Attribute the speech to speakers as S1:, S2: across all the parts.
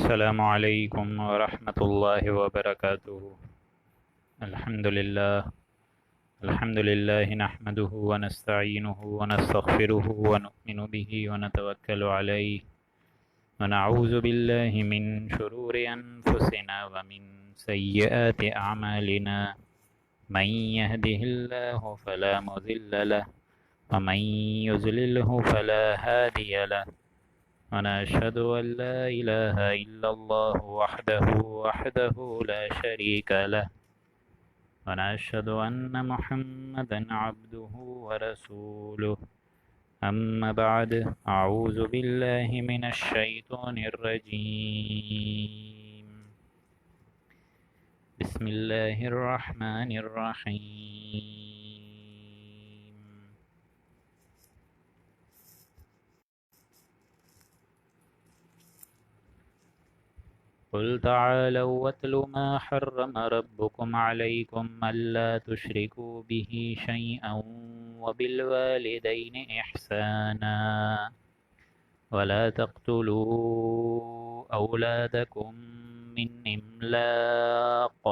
S1: السلام علیکم ورحمۃ اللہ وبرکاتہ۔ الحمد للہ نحمده ونستعینه ونستغفره ونؤمن به ونتوکل علیہ ونعوذ باللہ من شرور انفسنا ومن سیئات اعمالنا من يهده الله فلا مضل له ومن يضلله فلا هادي له ونشهد أن لا إله إلا الله وحده لا شريك له ونشهد أن محمدا عبده ورسوله أما بعد أعوذ بالله من الشيطان الرجيم بسم الله الرحمن الرحيم قل تعالوا واتلوا ما حرم ربكم عليكم ألا تشركوا به شيئا وبالوالدين إحسانا ولا تقتلوا أولادكم من إملاق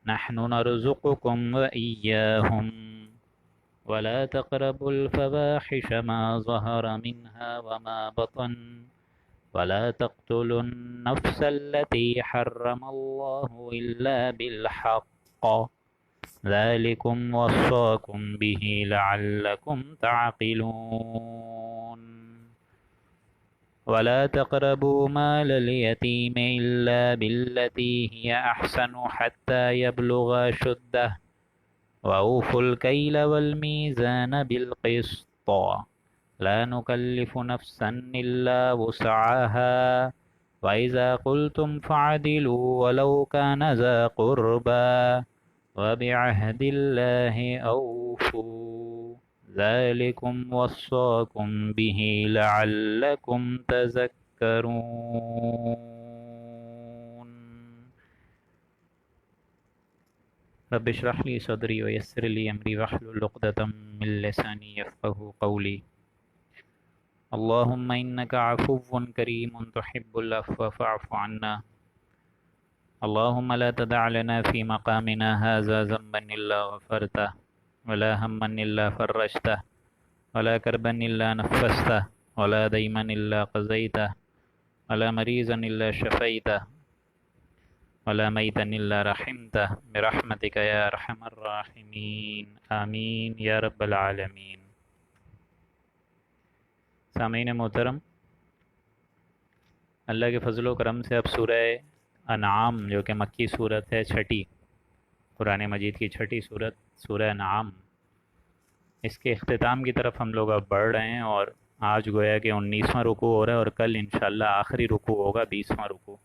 S1: نحن نرزقكم وإياهم ولا تقربوا الفواحش ما ظهر منها وما بطن ولا تقتلوا النفس التي حرم الله إلا بالحق ذلكم وصاكم به لعلكم تعقلون ولا تقربوا مال اليتيم إلا بالتي هي أحسن حتى يبلغ أشده وأوفوا الكيل والميزان بالقسط لا نكلف نفسا إلا وسعها وإذا قلتم فعدلوا ولو كان ذا قربى وبعهد الله أوفوا ذلكم وصاكم به لعلكم تذكرون رب اشرح لي صدري ويسر لي أمري واحلل عقدة من لساني يفقهوا قولي اللهم إنك عفو كريم تحب العفو فاعف عنا اللهم لا تدع لنا في مقامنا هذا ذنبا إلا غفرته ولا هما إلا فرجته ولا كربا إلا نفسته ولا ديما إلا قضيته ولا مريضا إلا شفيته ولا ميتا إلا رحمته برحمتك يا أرحم الراحمين آمين يا رب العالمين۔ سامعین محترم، اللہ کے فضل و کرم سے اب سورہ انعام جو کہ مکی صورت ہے، چھٹی قرآن مجید کی چھٹی صورت سورہ انعام، اس کے اختتام کی طرف ہم لوگ اب بڑھ رہے ہیں، اور آج گویا کہ 19واں رکوع ہو رہا ہے اور کل انشاءاللہ آخری رکوع ہوگا 20واں رکوع۔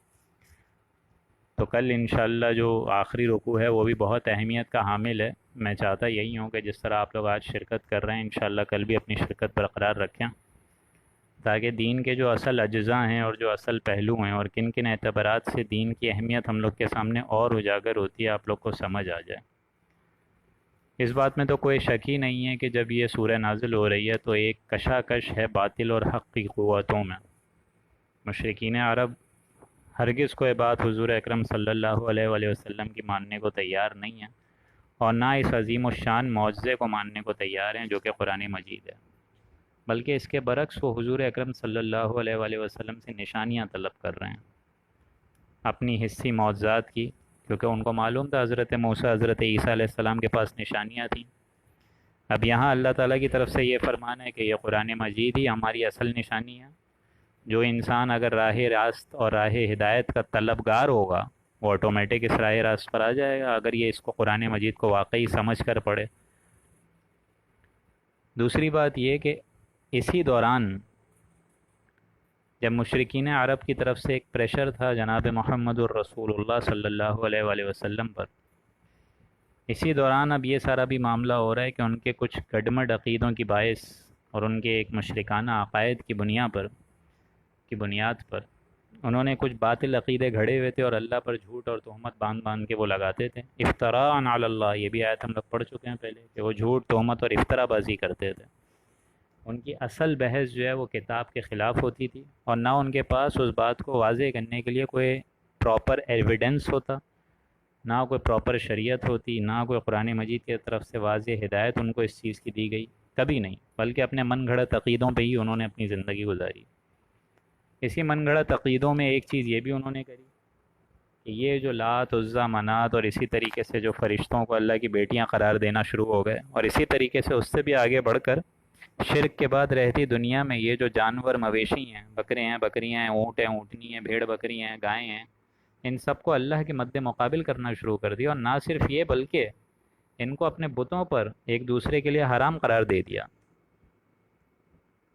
S1: تو کل انشاءاللہ جو آخری رکوع ہے وہ بھی بہت اہمیت کا حامل ہے۔ میں چاہتا یہی ہوں کہ جس طرح آپ لوگ آج شرکت کر رہے ہیں انشاءاللہ کل بھی اپنی شرکت برقرار رکھیں، تاکہ دین کے جو اصل اجزاء ہیں اور جو اصل پہلو ہیں اور کن کن اعتبارات سے دین کی اہمیت ہم لوگ کے سامنے اور اجاگر ہوتی ہے آپ لوگ کو سمجھ آ جائے۔ اس بات میں تو کوئی شک ہی نہیں ہے کہ جب یہ سورہ نازل ہو رہی ہے تو ایک کشاکش ہے باطل اور حق کی قوتوں میں۔ مشرکین عرب ہرگز کوئی بات حضور اکرم صلی اللہ علیہ وآلہ وسلم کی ماننے کو تیار نہیں ہیں، اور نہ اس عظیم الشان معجزے کو ماننے کو تیار ہیں جو کہ قرآن مجید ہے، بلکہ اس کے برعکس وہ حضور اکرم صلی اللہ علیہ وآلہ وسلم سے نشانیاں طلب کر رہے ہیں اپنی حسی معجزات کی، کیونکہ ان کو معلوم تھا حضرت موسیٰ حضرت عیسیٰ علیہ السلام کے پاس نشانیاں تھیں۔ اب یہاں اللہ تعالیٰ کی طرف سے یہ فرمان ہے کہ یہ قرآن مجید ہی ہماری اصل نشانی ہے۔ جو انسان اگر راہ راست اور راہ ہدایت کا طلبگار ہوگا وہ آٹومیٹک اس راہ راست پر آ جائے گا، اگر یہ اس کو قرآن مجید کو واقعی سمجھ کر پڑھے۔ دوسری بات یہ کہ اسی دوران جب مشرکین عرب کی طرف سے ایک پریشر تھا جناب محمد الرسول اللہ صلی اللہ علیہ وآلہ وسلم پر، اسی دوران اب یہ سارا بھی معاملہ ہو رہا ہے کہ ان کے کچھ گڈمڈ عقیدوں کی باعث اور ان کے ایک مشرکانہ عقائد کی بنیاد پر انہوں نے کچھ باطل عقیدے گھڑے ہوئے تھے اور اللہ پر جھوٹ اور تہمت باندھ کے وہ لگاتے تھے۔ افتراء علی اللہ، یہ بھی آیت ہم لوگ پڑھ چکے ہیں پہلے کہ وہ جھوٹ، تہمت اور افطرا بازی کرتے تھے۔ ان کی اصل بحث جو ہے وہ کتاب کے خلاف ہوتی تھی، اور نہ ان کے پاس اس بات کو واضح کرنے کے لیے کوئی پراپر ایویڈنس ہوتا، نہ کوئی پراپر شریعت ہوتی، نہ کوئی قرآن مجید کی طرف سے واضح ہدایت ان کو اس چیز کی دی گئی، کبھی نہیں، بلکہ اپنے من گھڑت عقیدوں پہ ہی انہوں نے اپنی زندگی گزاری۔ اسی من گھڑت عقیدوں میں ایک چیز یہ بھی انہوں نے کری کہ یہ جو لات عزا منات اور اسی طریقے سے جو فرشتوں کو اللہ کی بیٹیاں قرار دینا شروع ہو گئے، اور اسی طریقے سے اس سے بھی آگے بڑھ کر شرک کے بعد رہتی دنیا میں یہ جو جانور مویشی ہیں، بکرے ہیں بکریاں ہیں، اونٹ ہیں اونٹنی ہیں، بھیڑ بکری ہیں، گائیں ہیں، ان سب کو اللہ کے مد مقابل کرنا شروع کر دیا، اور نہ صرف یہ بلکہ ان کو اپنے بتوں پر ایک دوسرے کے لیے حرام قرار دے دیا۔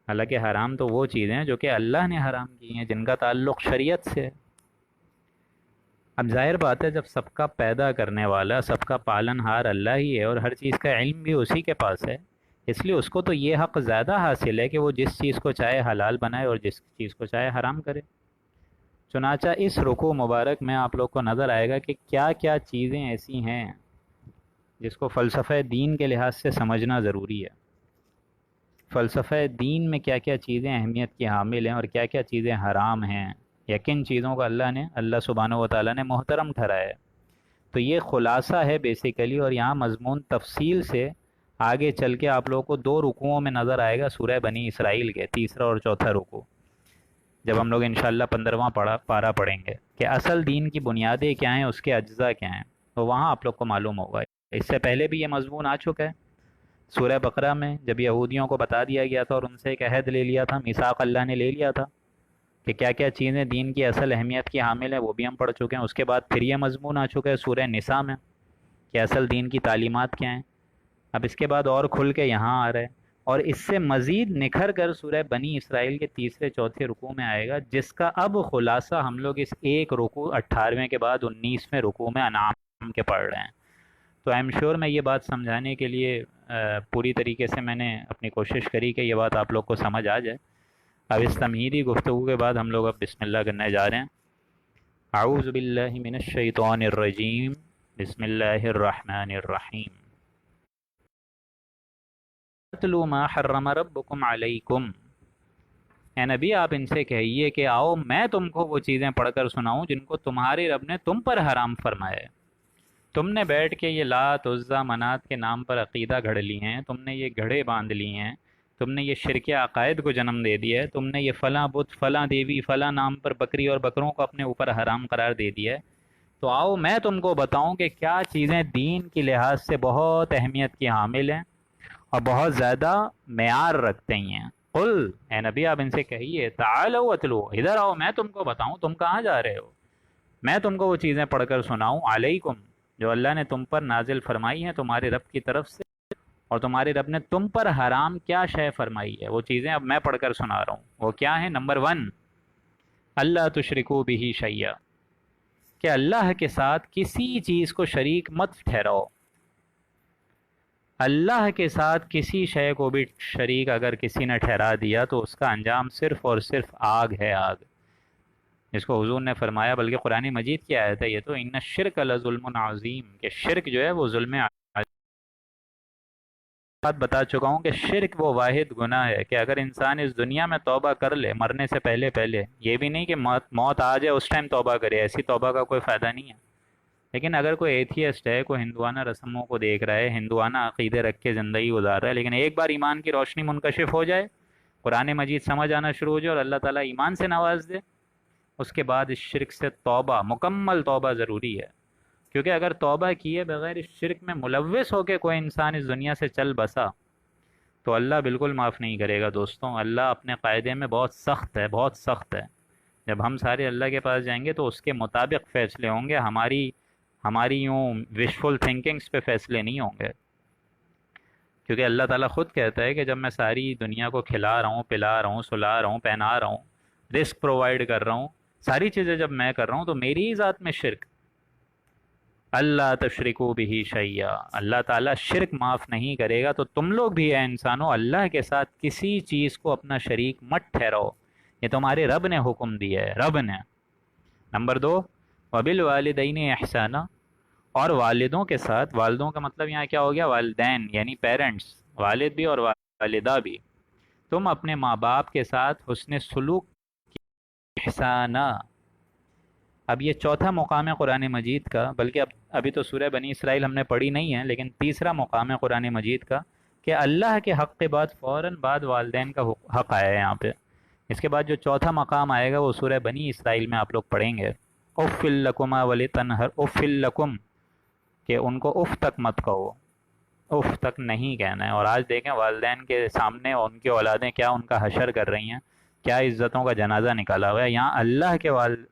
S1: حالانکہ حرام تو وہ چیزیں ہیں جو کہ اللہ نے حرام کی ہیں، جن کا تعلق شریعت سے ہے۔ اب ظاہر بات ہے جب سب کا پیدا کرنے والا، سب کا پالن ہار اللہ ہی ہے، اور ہر چیز کا علم بھی اسی کے پاس ہے، اس لیے اس کو تو یہ حق زیادہ حاصل ہے کہ وہ جس چیز کو چاہے حلال بنائے اور جس چیز کو چاہے حرام کرے۔ چنانچہ اس رکوع مبارک میں آپ لوگ کو نظر آئے گا کہ کیا کیا چیزیں ایسی ہیں جس کو فلسفہ دین کے لحاظ سے سمجھنا ضروری ہے۔ فلسفہ دین میں کیا کیا چیزیں اہمیت کی حامل ہیں اور کیا کیا چیزیں حرام ہیں، یا کن چیزوں کو اللہ سبحانہ و تعالیٰ نے محترم ٹھہرایا ہے۔ تو یہ خلاصہ ہے بیسیکلی، اور یہاں مضمون تفصیل سے آگے چل کے آپ لوگوں کو 2 رکوعوں میں نظر آئے گا سورہ بنی اسرائیل کے، تیسرا اور چوتھا رکوع، جب ہم لوگ انشاءاللہ 15واں پارہ پڑھیں گے کہ اصل دین کی بنیادیں کیا ہیں، اس کے اجزاء کیا ہیں، تو وہاں آپ لوگ کو معلوم ہوگا۔ اس سے پہلے بھی یہ مضمون آ چکا ہے سورہ بقرہ میں، جب یہودیوں کو بتا دیا گیا تھا اور ان سے ایک عہد لے لیا تھا، میثاق اللہ نے لے لیا تھا کہ کیا کیا چیزیں دین کی اصل اہمیت کی حامل ہیں، وہ بھی ہم پڑھ چکے ہیں۔ اس کے بعد پھر یہ مضمون آ چکا ہے سورہ نساء میں کہ اصل دین کی تعلیمات کیا ہیں۔ اب اس کے بعد اور کھل کے یہاں آ رہا ہے، اور اس سے مزید نکھر کر سورہ بنی اسرائیل کے تیسرے چوتھے رکوع میں آئے گا، جس کا اب خلاصہ ہم لوگ اس ایک رکوع 18ویں کے بعد 19ویں رکوع میں انعام کے پڑھ رہے ہیں۔ تو آئی ایم شیور میں یہ بات سمجھانے کے لیے پوری طریقے سے میں نے اپنی کوشش کری کہ یہ بات آپ لوگ کو سمجھ آ جائے۔ اب اس تمہیدی گفتگو کے بعد ہم لوگ اب بسم اللہ کرنے جا رہے ہیں۔ اعوذ باللہ من الشیطان الرجیم، بسم اللہ الرحمن الرحیم۔ اتلو ما حرم ربکم علیکم، اے نبی آپ ان سے کہیے کہ آؤ میں تم کو وہ چیزیں پڑھ کر سناؤں جن کو تمہارے رب نے تم پر حرام فرمایا ہے۔ تم نے بیٹھ کے یہ لات عزا منات کے نام پر عقیدہ گھڑ لی ہیں، تم نے یہ گھڑے باندھ لی ہیں، تم نے یہ شرک عقائد کو جنم دے دیا ہے، تم نے یہ فلاں بت فلاں دیوی فلاں نام پر بکری اور بکروں کو اپنے اوپر حرام قرار دے دیا ہے۔ تو آؤ میں تم کو بتاؤں کہ کیا چیزیں دین کی لحاظ سے بہت اہمیت کی حامل ہیں اور بہت زیادہ معیار رکھتے ہیں۔ قل، اے نبی آپ ان سے کہیے، تعالوا اتلو، ادھر آؤ میں تم کو بتاؤں، تم کہاں جا رہے ہو، میں تم کو وہ چیزیں پڑھ کر سناؤں، علیکم، جو اللہ نے تم پر نازل فرمائی ہیں تمہارے رب کی طرف سے، اور تمہارے رب نے تم پر حرام کیا شے فرمائی ہے، وہ چیزیں اب میں پڑھ کر سنا رہا ہوں۔ وہ کیا ہے؟ نمبر 1، اللہ تشرکو بہ شیئا، کہ اللہ کے ساتھ کسی چیز کو شریک مت ٹھہراؤ۔ اللہ کے ساتھ کسی شے کو بھی شریک اگر کسی نے ٹھہرا دیا تو اس کا انجام صرف اور صرف آگ ہے، آگ، جس کو حضور نے فرمایا، بلکہ قرآن مجید کی آیت ہے یہ تو، ان الشرک لظلم عظیم، کہ شرک جو ہے وہ ظلم عظیم۔ بات بتا چکا ہوں کہ شرک وہ واحد گناہ ہے کہ اگر انسان اس دنیا میں توبہ کر لے مرنے سے پہلے پہلے، یہ بھی نہیں کہ موت آ جائے اس ٹائم توبہ کرے، ایسی توبہ کا کوئی فائدہ نہیں ہے، لیکن اگر کوئی ایتھیسٹ ہے، کوئی ہندوانہ رسموں کو دیکھ رہا ہے، ہندوانہ عقیدے رکھ کے زندگی گزار رہا ہے، لیکن ایک بار ایمان کی روشنی منکشف ہو جائے، قرآن مجید سمجھ آنا شروع ہو جائے اور اللہ تعالیٰ ایمان سے نواز دے، اس کے بعد اس شرک سے توبہ، مکمل توبہ ضروری ہے۔ کیونکہ اگر توبہ کیے بغیر اس شرک میں ملوث ہو کے کوئی انسان اس دنیا سے چل بسا تو اللہ بالکل معاف نہیں کرے گا۔ دوستوں، اللہ اپنے قاعدے میں بہت سخت ہے، بہت سخت ہے۔ جب ہم سارے اللہ کے پاس جائیں گے تو اس کے مطابق فیصلے ہوں گے، ہماری یوں وشفل تھنکنگز پہ فیصلے نہیں ہوں گے، کیونکہ اللہ تعالیٰ خود کہتا ہے کہ جب میں ساری دنیا کو کھلا رہا ہوں، پلا رہا ہوں، سلا رہا ہوں، پہنا رہا ہوں، رزق پرووائڈ کر رہا ہوں، ساری چیزیں جب میں کر رہا ہوں تو میری ہی ذات میں شرک، اللہ تشرکو بہ شیئا، اللہ تعالیٰ شرک معاف نہیں کرے گا۔ تو تم لوگ بھی اے انسانوں اللہ کے ساتھ کسی چیز کو اپنا شریک مت ٹھہراؤ، یہ تمہارے رب نے حکم دیا ہے، رب نے۔ نمبر 2، وبالوالدین احسانا، اور والدوں کے ساتھ، والدوں کا مطلب یہاں کیا ہو گیا؟ والدین یعنی پیرنٹس، والد بھی اور والدہ بھی، تم اپنے ماں باپ کے ساتھ حسن سلوک احسانہ. اب یہ چوتھا مقام ہے قرآن مجید کا، بلکہ ابھی تو سورہ بنی اسرائیل ہم نے پڑھی نہیں ہے، لیکن تیسرا مقام ہے قرآن مجید کا کہ اللہ کے حق کے بعد فوراً بعد والدین کا حق آیا ہے یہاں پہ. اس کے بعد جو چوتھا مقام آئے گا وہ سورہ بنی اسرائیل میں آپ لوگ پڑھیں گے. اف لکما ولی تنہر اف لکم، کہ ان کو اف تک مت کہو، اف تک نہیں کہنا ہے. اور آج دیکھیں والدین کے سامنے ان کی اولادیں کیا ان کا حشر کر رہی ہیں، کیا عزتوں کا جنازہ نکالا ہوا ہے. یہاں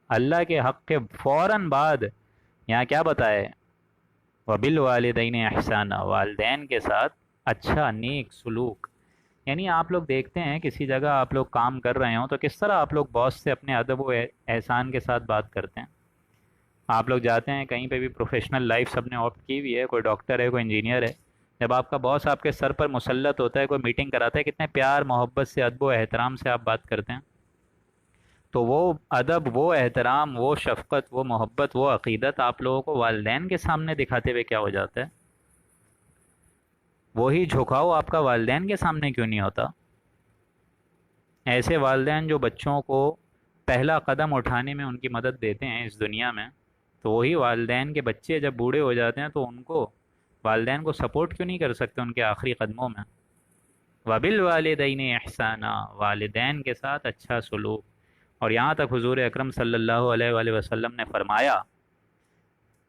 S1: اللہ کے حق کے فوراً بعد یہاں کیا بتائے، وبالوالدین احسانہ، والدین کے ساتھ اچھا نیک سلوک. یعنی آپ لوگ دیکھتے ہیں کسی جگہ آپ لوگ کام کر رہے ہوں تو کس طرح آپ لوگ باس سے اپنے ادب و احسان کے ساتھ بات کرتے ہیں. آپ لوگ جاتے ہیں کہیں پہ بھی، پروفیشنل لائف سب نے آپٹ کی ہوئی ہے، کوئی ڈاکٹر ہے کوئی انجینئر ہے، جب آپ کا باس آپ کے سر پر مسلط ہوتا ہے، کوئی میٹنگ کراتا ہے، کتنے پیار محبت سے ادب و احترام سے آپ بات کرتے ہیں. تو وہ ادب، وہ احترام، وہ شفقت، وہ محبت، وہ عقیدت آپ لوگوں کو والدین کے سامنے دکھاتے ہوئے کیا ہو جاتا ہے؟ وہی جھکاؤ آپ کا والدین کے سامنے کیوں نہیں ہوتا؟ ایسے والدین جو بچوں کو پہلا قدم اٹھانے میں ان کی مدد دیتے ہیں اس دنیا میں، تو وہی والدین کے بچے جب بوڑھے ہو جاتے ہیں تو ان کو، والدین کو سپورٹ کیوں نہیں کر سکتے ان کے آخری قدموں میں؟ وبالوالدین احسانہ، والدین کے ساتھ اچھا سلوک. اور یہاں تک حضور اکرم صلی اللہ علیہ وآلہ وسلم نے فرمایا،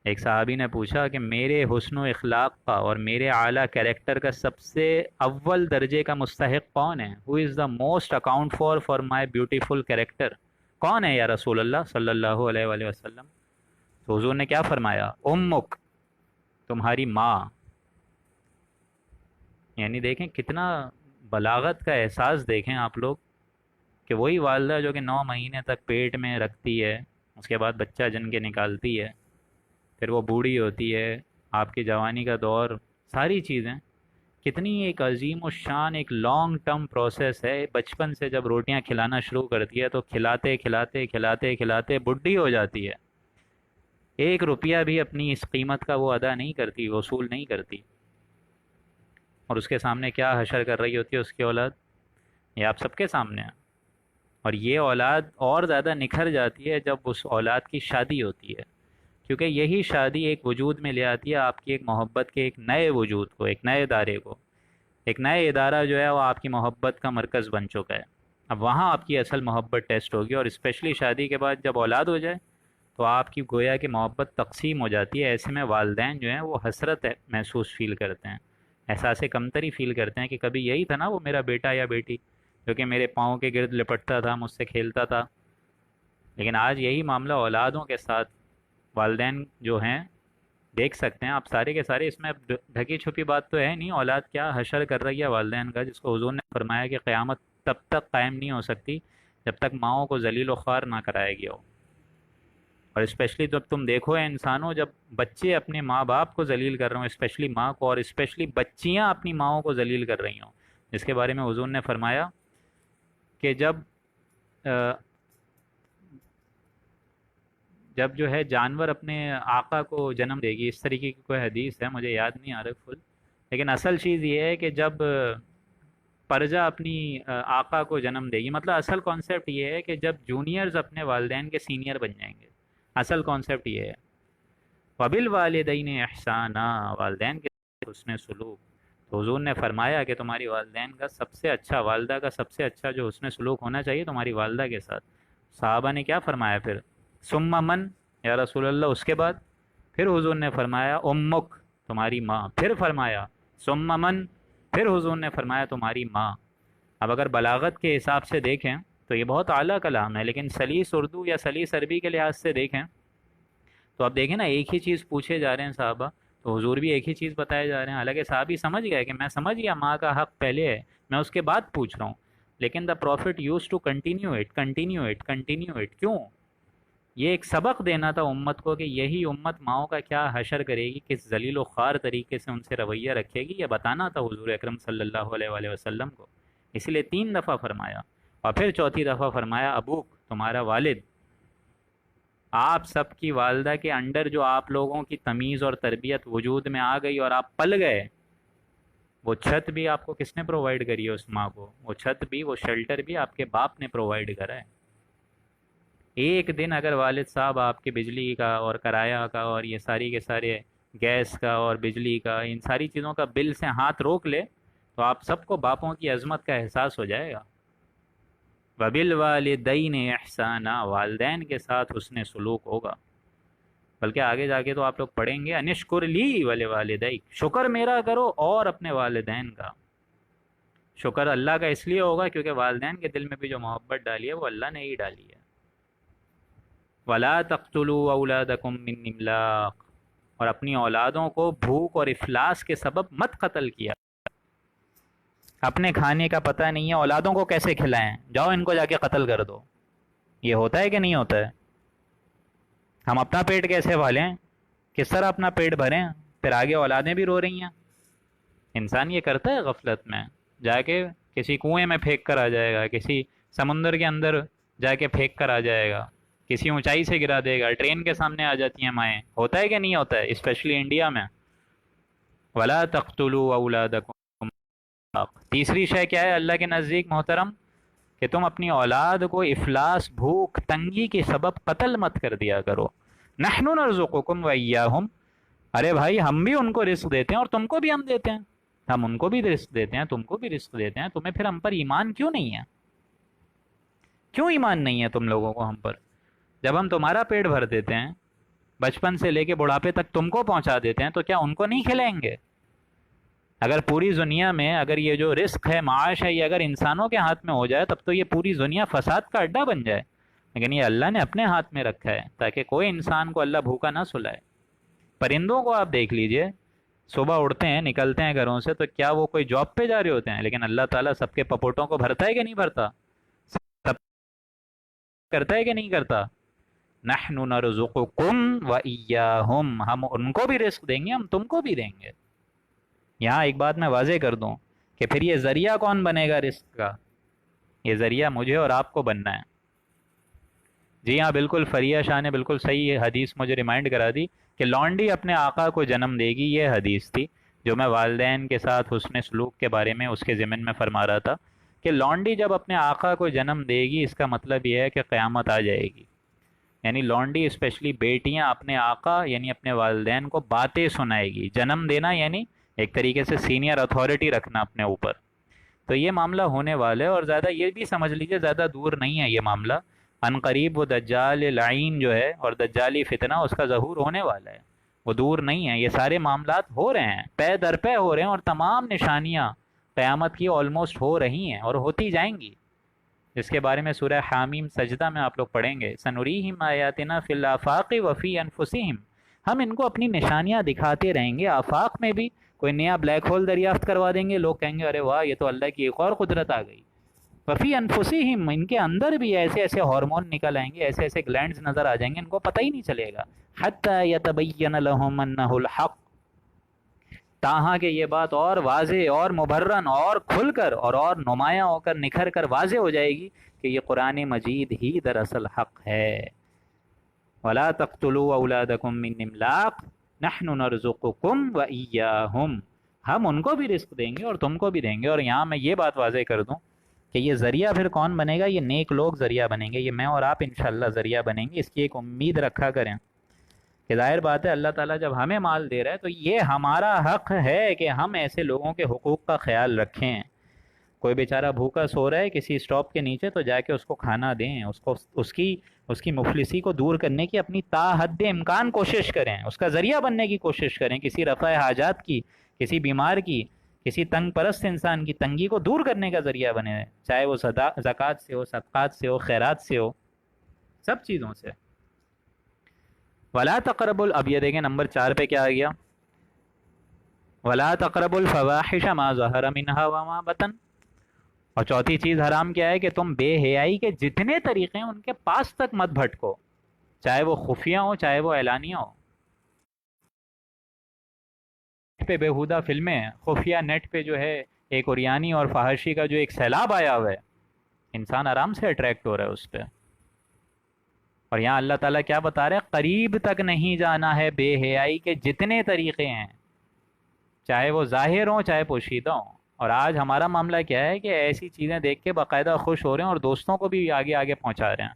S1: ایک صحابی نے پوچھا کہ میرے حسن و اخلاق کا اور میرے اعلیٰ کریکٹر کا سب سے اول درجے کا مستحق کون ہے؟ Who is the most account for my beautiful character? کون ہے یا رسول اللہ صلی اللہ علیہ وآلہ وسلم؟ تو حضور نے کیا فرمایا؟ امک، تمہاری ماں. یعنی دیکھیں کتنا بلاغت کا احساس، دیکھیں آپ لوگ کہ وہی والدہ جو کہ 9 مہینے تک پیٹ میں رکھتی ہے، اس کے بعد بچہ جن کے نکالتی ہے، پھر وہ بوڑھی ہوتی ہے، آپ کی جوانی کا دور، ساری چیزیں کتنی ایک عظیم الشان ایک لانگ ٹرم پروسیس ہے. بچپن سے جب روٹیاں کھلانا شروع کرتی ہے تو کھلاتے کھلاتے کھلاتے کھلاتے بڈھی ہو جاتی ہے، 1 روپیہ بھی اپنی اس قیمت کا وہ ادا نہیں کرتی، وصول نہیں کرتی. اور اس کے سامنے کیا حشر کر رہی ہوتی ہے اس کی اولاد، یہ آپ سب کے سامنے ہے. اور یہ اولاد اور زیادہ نکھر جاتی ہے جب اس اولاد کی شادی ہوتی ہے، کیونکہ یہی شادی ایک وجود میں لے آتی ہے آپ کی ایک محبت کے ایک نئے وجود کو، ایک نئے ادارے کو. ایک نئے ادارہ جو ہے وہ آپ کی محبت کا مرکز بن چکا ہے. اب وہاں آپ کی اصل محبت ٹیسٹ ہوگی. اور اسپیشلی شادی کے بعد جب اولاد ہو جائے تو آپ کی گویا کہ محبت تقسیم ہو جاتی ہے. ایسے میں والدین جو ہیں وہ حسرت محسوس فیل کرتے ہیں، احساس کمتری فیل کرتے ہیں کہ کبھی یہی تھا نا وہ میرا بیٹا یا بیٹی جو کہ میرے پاؤں کے گرد لپٹتا تھا، مجھ سے کھیلتا تھا. لیکن آج یہی معاملہ اولادوں کے ساتھ والدین جو ہیں دیکھ سکتے ہیں آپ سارے کے سارے. اس میں ڈھکی چھپی بات تو ہے نہیں، اولاد کیا حشر کر رہی ہے والدین کا، جس کو حضور نے فرمایا کہ قیامت تب تک قائم نہیں ہو سکتی جب تک ماؤں کو ذلیل و خوار نہ کرائے گی ہو. اور اسپیشلی جب تم دیکھو انسانوں، جب بچے اپنے ماں باپ کو ذلیل کر رہے ہوں، اسپیشلی ماں کو، اور اسپیشلی بچیاں اپنی ماؤں کو ذلیل کر رہی ہوں، جس کے بارے میں حضور نے فرمایا کہ جب جو ہے جانور اپنے آقا کو جنم دے گی، اس طریقے کی کوئی حدیث ہے، مجھے یاد نہیں آ رہا فل. لیکن اصل چیز یہ ہے کہ جب پرجا اپنی آقا کو جنم دے گی، مطلب اصل کانسیپٹ یہ ہے کہ جب جونیئرز اپنے والدین کے سینئر بن جائیں گے، اصل کانسیپٹ یہ ہے. وبالوالدین احسانہ، والدین کے حسن سلوک. تو حضور نے فرمایا کہ تمہاری والدین کا سب سے اچھا، والدہ کا سب سے اچھا جو حسن سلوک ہونا چاہیے تمہاری والدہ کے ساتھ. صحابہ نے کیا فرمایا پھر؟ ثم من یا رسول اللہ، اس کے بعد پھر حضور نے فرمایا امک، تمہاری ماں. پھر فرمایا ثم من، پھر حضور نے فرمایا تمہاری ماں. اب اگر بلاغت کے حساب سے دیکھیں تو یہ بہت اعلیٰ کلام ہے، لیکن سلیس اردو یا سلیس عربی کے لحاظ سے دیکھیں تو آپ دیکھیں نا، ایک ہی چیز پوچھے جا رہے ہیں صحابہ، تو حضور بھی ایک ہی چیز بتائے جا رہے ہیں. حالانکہ صحابی سمجھ گئے کہ میں سمجھ گیا ماں کا حق پہلے ہے، میں اس کے بعد پوچھ رہا ہوں. لیکن the prophet use to continue it, continue it, continue it. کیوں؟ یہ ایک سبق دینا تھا امت کو کہ یہی امت ماؤں کا کیا حشر کرے گی، کس ذلیل و خوار طریقے سے ان سے رویہ رکھے گی، یہ بتانا تھا حضور اکرم صلی اللہ علیہ وآلہ وسلم کو. اس لیے 3 دفعہ فرمایا. اور پھر چوتھی دفعہ فرمایا ابوک، تمہارا والد. آپ سب کی والدہ کے انڈر جو آپ لوگوں کی تمیز اور تربیت وجود میں آ گئی اور آپ پل گئے، وہ چھت بھی آپ کو کس نے پرووائڈ کری ہے؟ اس ماں کو. وہ چھت بھی، وہ شیلٹر بھی آپ کے باپ نے پرووائڈ کرا ہے. ایک دن اگر والد صاحب آپ کے بجلی کا اور کرایہ کا اور یہ ساری کے سارے گیس کا اور بجلی کا ان ساری چیزوں کا بل سے ہاتھ روک لے تو آپ سب کو باپوں کی عظمت کا احساس ہو جائے گا. وَبِالْوَالِدَيْنِ احسانہ، والدین کے ساتھ حسن سلوک ہوگا. بلکہ آگے جا کے تو آپ لوگ پڑھیں گے انشکر لی وَلِوَالِدَيْکَ، شکر میرا کرو اور اپنے والدین کا. شکر اللہ کا اس لیے ہوگا کیونکہ والدین کے دل میں بھی جو محبت ڈالی ہے وہ اللہ نے ہی ڈالی ہے. وَلَا تَقْتُلُوا أَوْلَادَكُم مِّنْ إِمْلَاقٍ، اور اپنی اولادوں کو بھوک اور افلاس کے سبب مت قتل کیا. اپنے کھانے کا پتہ نہیں ہے، اولادوں کو کیسے کھلائیں؟ جاؤ ان کو جا کے قتل کر دو. یہ ہوتا ہے کہ نہیں ہوتا ہے؟ ہم اپنا پیٹ کیسے پالیں؟ کس طرح اپنا پیٹ بھریں؟ پھر آگے اولادیں بھی رو رہی ہیں. انسان یہ کرتا ہے غفلت میں، جا کے کسی کنویں میں پھینک کر آ جائے گا، کسی سمندر کے اندر جا کے پھینک کر آ جائے گا، کسی اونچائی سے گرا دے گا، ٹرین کے سامنے آ جاتی ہیں مائیں. ہوتا ہے کہ نہیں ہوتا ہے؟ اسپیشلی انڈیا میں. وَلَا تَقْتُلُوا أَوْلَادَكُمْ. تیسری شے کیا ہے اللہ کے نزدیک محترم؟ کہ تم اپنی اولاد کو افلاس، بھوک، تنگی کے سبب قتل مت کر دیا کرو. نحن نرزقکم وإیاہم، ارے بھائی ہم بھی ان کو رزق دیتے ہیں اور تم کو بھی ہم دیتے ہیں. ہم ان کو بھی رزق دیتے ہیں، تم کو بھی رزق دیتے ہیں. تمہیں پھر ہم پر ایمان کیوں نہیں ہے؟ کیوں ایمان نہیں ہے تم لوگوں کو ہم پر؟ جب ہم تمہارا پیٹ بھر دیتے ہیں، بچپن سے لے کے بڑھاپے تک تم کو پہنچا دیتے ہیں، تو کیا ان کو نہیں کھلائیں گے؟ اگر پوری دنیا میں اگر یہ جو رزق ہے، معاش ہے، یہ اگر انسانوں کے ہاتھ میں ہو جائے تب تو یہ پوری دنیا فساد کا اڈا بن جائے. لیکن یہ اللہ نے اپنے ہاتھ میں رکھا ہے تاکہ کوئی انسان کو اللہ بھوکا نہ سلائے. پرندوں کو آپ دیکھ لیجئے، صبح اڑتے ہیں، نکلتے ہیں گھروں سے، تو کیا وہ کوئی جاب پہ جا رہے ہوتے ہیں؟ لیکن اللہ تعالیٰ سب کے پپوٹوں کو بھرتا ہے کہ نہیں بھرتا؟ سب کرتا ہے کہ نہیں کرتا؟ نحن نرزقکم وإیاہم، ہم ان کو بھی رزق دیں گے، ہم تم کو بھی دیں گے. یہاں ایک بات میں واضح کر دوں کہ پھر یہ ذریعہ کون بنے گا رزق کا؟ یہ ذریعہ مجھے اور آپ کو بننا ہے. جی ہاں، بالکل فریہ شاہ نے بالکل صحیح حدیث مجھے ریمائنڈ کرا دی کہ لونڈی اپنے آقا کو جنم دے گی. یہ حدیث تھی جو میں والدین کے ساتھ حسن سلوک کے بارے میں اس کے ضمن میں فرما رہا تھا کہ لونڈی جب اپنے آقا کو جنم دے گی، اس کا مطلب یہ ہے کہ قیامت آ جائے گی. یعنی لونڈی اسپیشلی بیٹیاں اپنے آقا یعنی اپنے والدین کو باتیں سنائے گی. جنم دینا یعنی ایک طریقے سے سینئر اتھارٹی رکھنا اپنے اوپر. تو یہ معاملہ ہونے والا ہے، اور زیادہ یہ بھی سمجھ لیجئے زیادہ دور نہیں ہے یہ معاملہ. ان قریب وہ دجال لعین جو ہے اور دجالی فتنہ اس کا ظہور ہونے والا ہے. وہ دور نہیں ہے، یہ سارے معاملات ہو رہے ہیں، پے در پے ہو رہے ہیں، اور تمام نشانیاں قیامت کی آلموسٹ ہو رہی ہیں اور ہوتی جائیں گی. جس کے بارے میں سورہ حامیم سجدہ میں آپ لوگ پڑھیں گے، سنریہم آیاتنا فی الآفاق وفی انفسہم، ہم ان کو اپنی نشانیاں دکھاتے رہیں گے. آفاق میں بھی کوئی نیا بلیک ہول دریافت کروا دیں گے، لوگ کہیں گے ارے واہ، یہ تو اللہ کی ایک اور قدرت آ گئی. وفی انفسہم، ان کے اندر بھی ایسے ایسے ہارمون نکل آئیں گے، ایسے ایسے گلینڈز نظر آ جائیں گے، ان کو پتہ ہی نہیں چلے گا. حتی یتبین لہم انہ الحق، تاہاں کہ یہ بات اور واضح اور مبرن اور کھل کر اور نمایاں ہو کر نکھر کر واضح ہو جائے گی کہ یہ قرآن مجید ہی دراصل حق ہے. وَلَا تَقْتُلُوا أَوْلَادَكُم مِّنْ إِمْلَاقٍ نَحْنُ نَرْزُقُكُمْ وَإِيَّاهُمْ، ہم ان کو بھی رزق دیں گے اور تم کو بھی دیں گے. اور یہاں میں یہ بات واضح کر دوں کہ یہ ذریعہ پھر کون بنے گا؟ یہ نیک لوگ ذریعہ بنیں گے. یہ میں اور آپ انشاءاللہ ذریعہ بنیں گے. اس کی ایک امید رکھا کریں کہ ظاہر بات ہے اللہ تعالیٰ جب ہمیں مال دے رہا ہے تو یہ ہمارا حق ہے کہ ہم ایسے لوگوں کے حقوق کا خیال رکھیں. کوئی بیچارہ بھوکا سو رہا ہے کسی اسٹاپ کے نیچے، تو جا کے اس کو کھانا دیں، اس کی مفلسی کو دور کرنے کی اپنی تا حد امکان کوشش کریں، اس کا ذریعہ بننے کی کوشش کریں. کسی رفع حاجات کی، کسی بیمار کی، کسی تنگ پرست انسان کی تنگی کو دور کرنے کا ذریعہ بنے، چاہے وہ زکوٰۃ سے ہو، صدقات سے ہو، خیرات سے ہو، سب چیزوں سے. ولا تقربوا، اب یہ دیکھیں نمبر 4 پہ کیا آ گیا؟ ولا تقربوا الفواحش ما ظہر منها وما بطن. اور چوتھی چیز حرام کیا ہے؟ کہ تم بے حیائی کے جتنے طریقے ہیں ان کے پاس تک مت بھٹکو، چاہے وہ خفیہ ہو چاہے وہ اعلانیہ ہو. پہ بےہودہ فلمیں، خفیہ نیٹ پہ جو ہے ایک اوریانی اور فحاشی کا جو ایک سیلاب آیا ہوا ہے، انسان آرام سے اٹریکٹ ہو رہا ہے اس پہ. اور یہاں اللہ تعالیٰ کیا بتا رہے ہیں؟ قریب تک نہیں جانا ہے بے حیائی کے جتنے طریقے ہیں. چاہے وہ ظاہر ہوں چاہے پوشیدہ ہوں. اور آج ہمارا معاملہ کیا ہے کہ ایسی چیزیں دیکھ کے باقاعدہ خوش ہو رہے ہیں اور دوستوں کو بھی آگے آگے پہنچا رہے ہیں.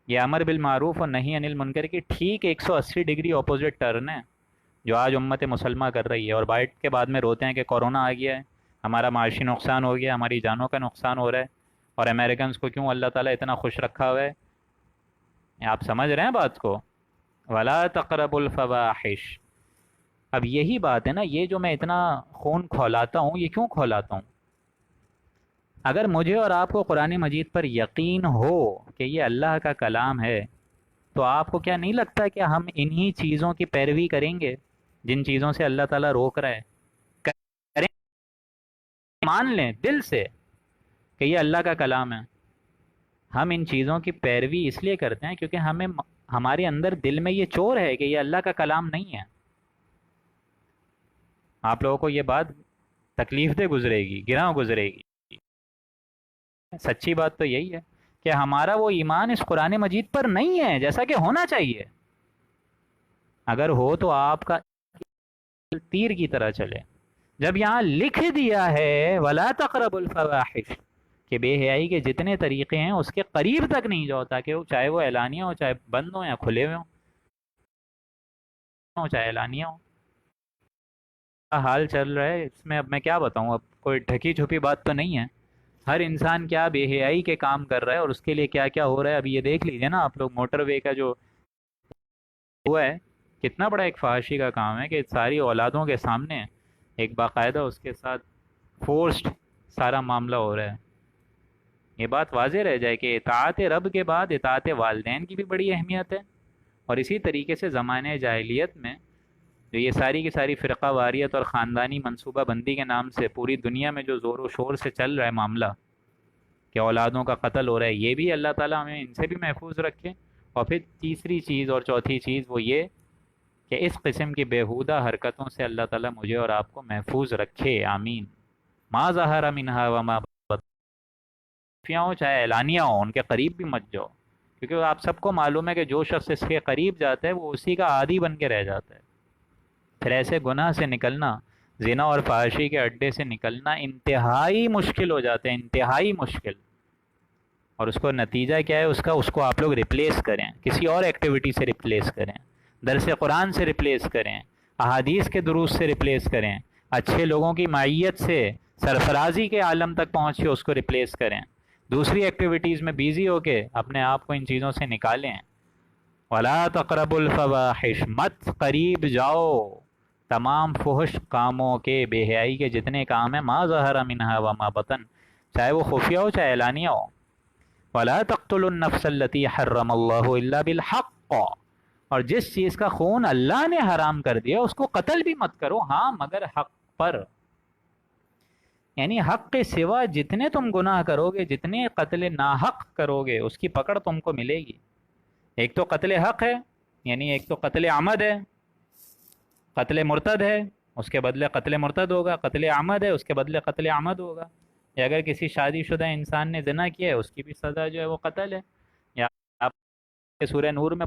S1: یہ امر بالمعروف اور نہی عن المنکر کی ٹھیک 180 ڈگری اپوزٹ ٹرن ہے جو آج امت مسلمہ کر رہی ہے. اور بائٹ کے بعد میں روتے ہیں کہ کورونا آ گیا ہے، ہمارا معاشی نقصان ہو گیا، ہماری جانوں کا نقصان ہو رہا ہے، اور امریکنز کو کیوں اللہ تعالیٰ اتنا خوش رکھا ہوا ہے. آپ سمجھ رہے ہیں بات کو؟ ولا تقرب الفواحش. اب یہی بات ہے نا، یہ جو میں اتنا خون کھولاتا ہوں یہ کیوں کھولاتا ہوں؟ اگر مجھے اور آپ کو قرآن مجید پر یقین ہو کہ یہ اللہ کا کلام ہے تو آپ کو کیا نہیں لگتا کہ ہم انہی چیزوں کی پیروی کریں گے جن چیزوں سے اللہ تعالیٰ روک رہا ہے؟ کریں، مان لیں دل سے کہ یہ اللہ کا کلام ہے. ہم ان چیزوں کی پیروی اس لیے کرتے ہیں کیونکہ ہمارے اندر دل میں یہ چور ہے کہ یہ اللہ کا کلام نہیں ہے. آپ لوگوں کو یہ بات تکلیف دہ گزرے گی، گراں گزرے گی. سچی بات تو یہی ہے کہ ہمارا وہ ایمان اس قرآن مجید پر نہیں ہے جیسا کہ ہونا چاہیے. اگر ہو تو آپ کا تیر کی طرح چلے. جب یہاں لکھ دیا ہے وَلَا تَقْرَبُوا الْفَوَاحِشَ کہ بے حیائی کے جتنے طریقے ہیں اس کے قریب تک نہیں جاؤ، تاکہ چاہے وہ اعلانیہ ہو، چاہے بند ہو یا کھلے ہوئے ہوں، چاہے اعلانیہ ہو. حال چل رہا ہے اس میں. اب میں کیا بتاؤں، اب کوئی ڈھکی چھپی بات تو نہیں ہے. ہر انسان کیا بے حیائی کے کام کر رہا ہے اور اس کے لیے کیا کیا ہو رہا ہے. ابھی یہ دیکھ لیجئے نا آپ لوگ، موٹر وے کا جو ہوا ہے کتنا بڑا ایک فحاشی کا کام ہے کہ ساری اولادوں کے سامنے ایک باقاعدہ اس کے ساتھ فورسڈ سارا معاملہ ہو رہا ہے. یہ بات واضح رہ جائے کہ اطاعت رب کے بعد اطاعت والدین کی بھی بڑی اہمیت ہے. اور اسی طریقے سے زمانہ جاہلیت میں جو یہ ساری کی ساری فرقہ واریت اور خاندانی منصوبہ بندی کے نام سے پوری دنیا میں جو زور و شور سے چل رہا ہے معاملہ کہ اولادوں کا قتل ہو رہا ہے، یہ بھی اللہ تعالیٰ ہمیں ان سے بھی محفوظ رکھے. اور پھر تیسری چیز اور چوتھی چیز وہ یہ کہ اس قسم کی بیہودہ حرکتوں سے اللہ تعالیٰ مجھے اور آپ کو محفوظ رکھے. آمین. ما ظہر منہا وما بطن، ہو چاہے اعلانیہ ہو، ان کے قریب بھی مت جاؤ، کیونکہ آپ سب کو معلوم ہے کہ جو شخص اس کے قریب جاتا ہے وہ اسی کا عادی بن کے رہ جاتا ہے. پھر ایسے گناہ سے نکلنا، زنا اور فحاشی کے اڈے سے نکلنا انتہائی مشکل ہو جاتے ہیں، انتہائی مشکل. اور اس کو نتیجہ کیا ہے اس کو آپ لوگ ریپلیس کریں، کسی اور ایکٹیویٹی سے ریپلیس کریں، درس قرآن سے ریپلیس کریں، احادیث کے دروس سے ریپلیس کریں، اچھے لوگوں کی معیت سے سرفرازی کے عالم تک پہنچ کے اس کو ریپلیس کریں. دوسری ایکٹیویٹیز میں بیزی ہو کے اپنے آپ کو ان چیزوں سے نکالیں. وَلَا تَقْرَبُوا الْفَوَاحِشَ، مت قریب جاؤ تمام فحش کاموں کے، بے حیائی کے جتنے کام ہیں، ما ظہر منہا وما بطن، چاہے وہ خفیہ ہو چاہے اعلانیہ ہو. وَلَا تَقْتُلُوا النَّفْسَ الَّتِي حَرَّمَ اللَّهُ إِلَّا بِالْحَقِّ، اور جس چیز کا خون اللہ نے حرام کر دیا اس کو قتل بھی مت کرو، ہاں مگر حق پر. یعنی حق کے سوا جتنے تم گناہ کرو گے، جتنے قتل ناحق کرو گے، اس کی پکڑ تم کو ملے گی. ایک تو قتل حق ہے، یعنی ایک تو قتل عمد ہے، قتل مرتد ہے اس کے بدلے قتل مرتد ہوگا، قتل عمد ہے اس کے بدلے قتل عمد ہوگا. یا اگر کسی شادی شدہ انسان نے زنا کیا ہے اس کی بھی سزا جو ہے وہ قتل ہے. یا آپ سورہ نور میں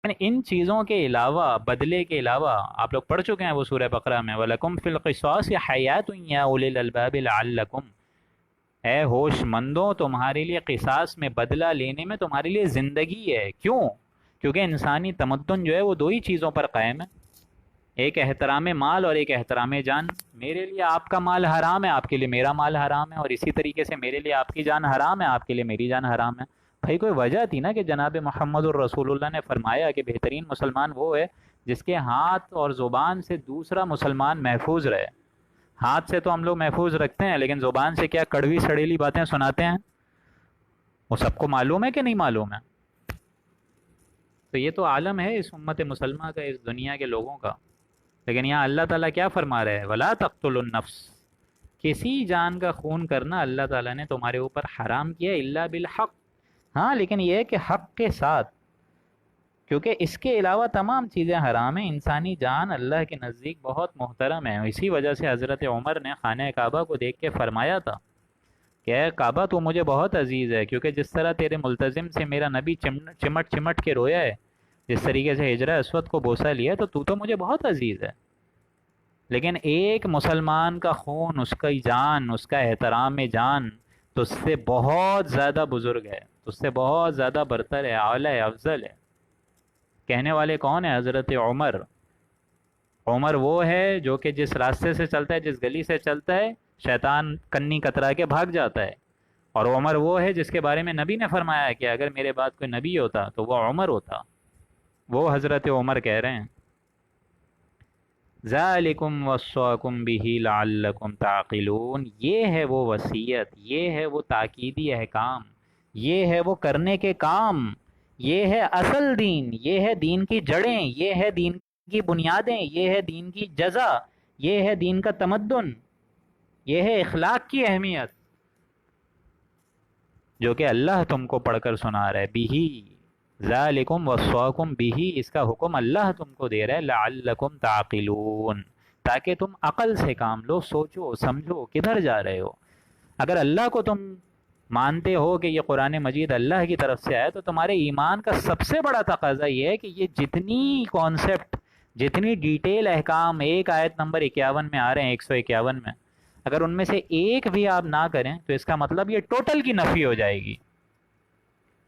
S1: یعنی ان چیزوں کے علاوہ، بدلے کے علاوہ، آپ لوگ پڑھ چکے ہیں وہ سورہ بقرہ میں وَلَكُمْ فِي الْقِصَاصِ حَيَاةٌ يَا أُولِي الْأَلْبَابِ لَعَلَّكُمْ، اے ہوش مندوں تمہارے لیے قصاص میں بدلہ لینے میں تمہارے لیے زندگی ہے. کیوں؟ کیونکہ انسانی تمدن جو ہے وہ دو ہی چیزوں پر قائم ہے، ایک احترام مال اور ایک احترام جان. میرے لیے آپ کا مال حرام ہے، آپ کے لیے میرا مال حرام ہے، اور اسی طریقے سے میرے لیے آپ کی جان حرام ہے، آپ کے لیے میری جان حرام ہے. بھائی کوئی وجہ تھی نا کہ جناب محمد الرسول اللہ نے فرمایا کہ بہترین مسلمان وہ ہے جس کے ہاتھ اور زبان سے دوسرا مسلمان محفوظ رہے. ہاتھ سے تو ہم لوگ محفوظ رکھتے ہیں لیکن زبان سے کیا کڑوی سڑیلی باتیں سناتے ہیں، وہ سب کو معلوم ہے کہ نہیں معلوم ہے؟ تو یہ تو عالم ہے اس امت مسلمہ کا، اس دنیا کے لوگوں کا. لیکن یہاں اللہ تعالیٰ کیا فرما رہے ہیں؟ وَلَا تَقْتُلُوا النَّفْسَ، کسی جان کا خون کرنا اللہ تعالیٰ نے تمہارے اوپر حرام کیا الا بالحق. ہاں لیکن یہ ہے کہ حق کے ساتھ، کیونکہ اس کے علاوہ تمام چیزیں حرام ہیں. انسانی جان اللہ کے نزدیک بہت محترم ہے. اسی وجہ سے حضرت عمر نے خانہ کعبہ کو دیکھ کے فرمایا تھا کہ اے کعبہ تو مجھے بہت عزیز ہے، کیونکہ جس طرح تیرے ملتزم سے میرا نبی چمٹ چمٹ کے رویا ہے، جس طریقے سے حجرہ اسود کو بوسہ لیا تو مجھے بہت عزیز ہے. لیکن ایک مسلمان کا خون، اس کی جان، اس کا احترام جان تو اس سے بہت زیادہ بزرگ ہے، اس سے بہت زیادہ برتر ہے، اعلیٰ ہے، افضل ہے۔ کہنے والے کون ہیں؟ حضرت عمر۔ عمر وہ ہے جو کہ جس راستے سے چلتا ہے، جس گلی سے چلتا ہے، شیطان کنی کترا کے بھاگ جاتا ہے۔ اور عمر وہ ہے جس کے بارے میں نبی نے فرمایا ہے کہ اگر میرے بعد کوئی نبی ہوتا تو وہ عمر ہوتا۔ وہ حضرت عمر کہہ رہے ہیں ذالکم وصاکم بہ لعلکم تعقلون، یہ ہے وہ وصیت، یہ ہے وہ تاکیدی احکام، یہ ہے وہ کرنے کے کام، یہ ہے اصل دین، یہ ہے دین کی جڑیں، یہ ہے دین کی بنیادیں، یہ ہے دین کی جزا، یہ ہے دین کا تمدن، یہ ہے اخلاق کی اہمیت، جو کہ اللہ تم کو پڑھ کر سنا رہا ہے۔ بِہِ ذالکم وصاکم بِہِ، اس کا حکم اللہ تم کو دے رہا ہے، لعلکم تعقلون، تاکہ تم عقل سے کام لو، سوچو سمجھو کدھر جا رہے ہو۔ اگر اللہ کو تم مانتے ہو کہ یہ قرآن مجید اللہ کی طرف سے آئے، تو تمہارے ایمان کا سب سے بڑا تقاضا یہ ہے کہ یہ جتنی کانسیپٹ، جتنی ڈیٹیل احکام ایک آیت نمبر 51 میں آ رہے ہیں، 151 میں، اگر ان میں سے ایک بھی آپ نہ کریں تو اس کا مطلب یہ ٹوٹل کی نفی ہو جائے گی۔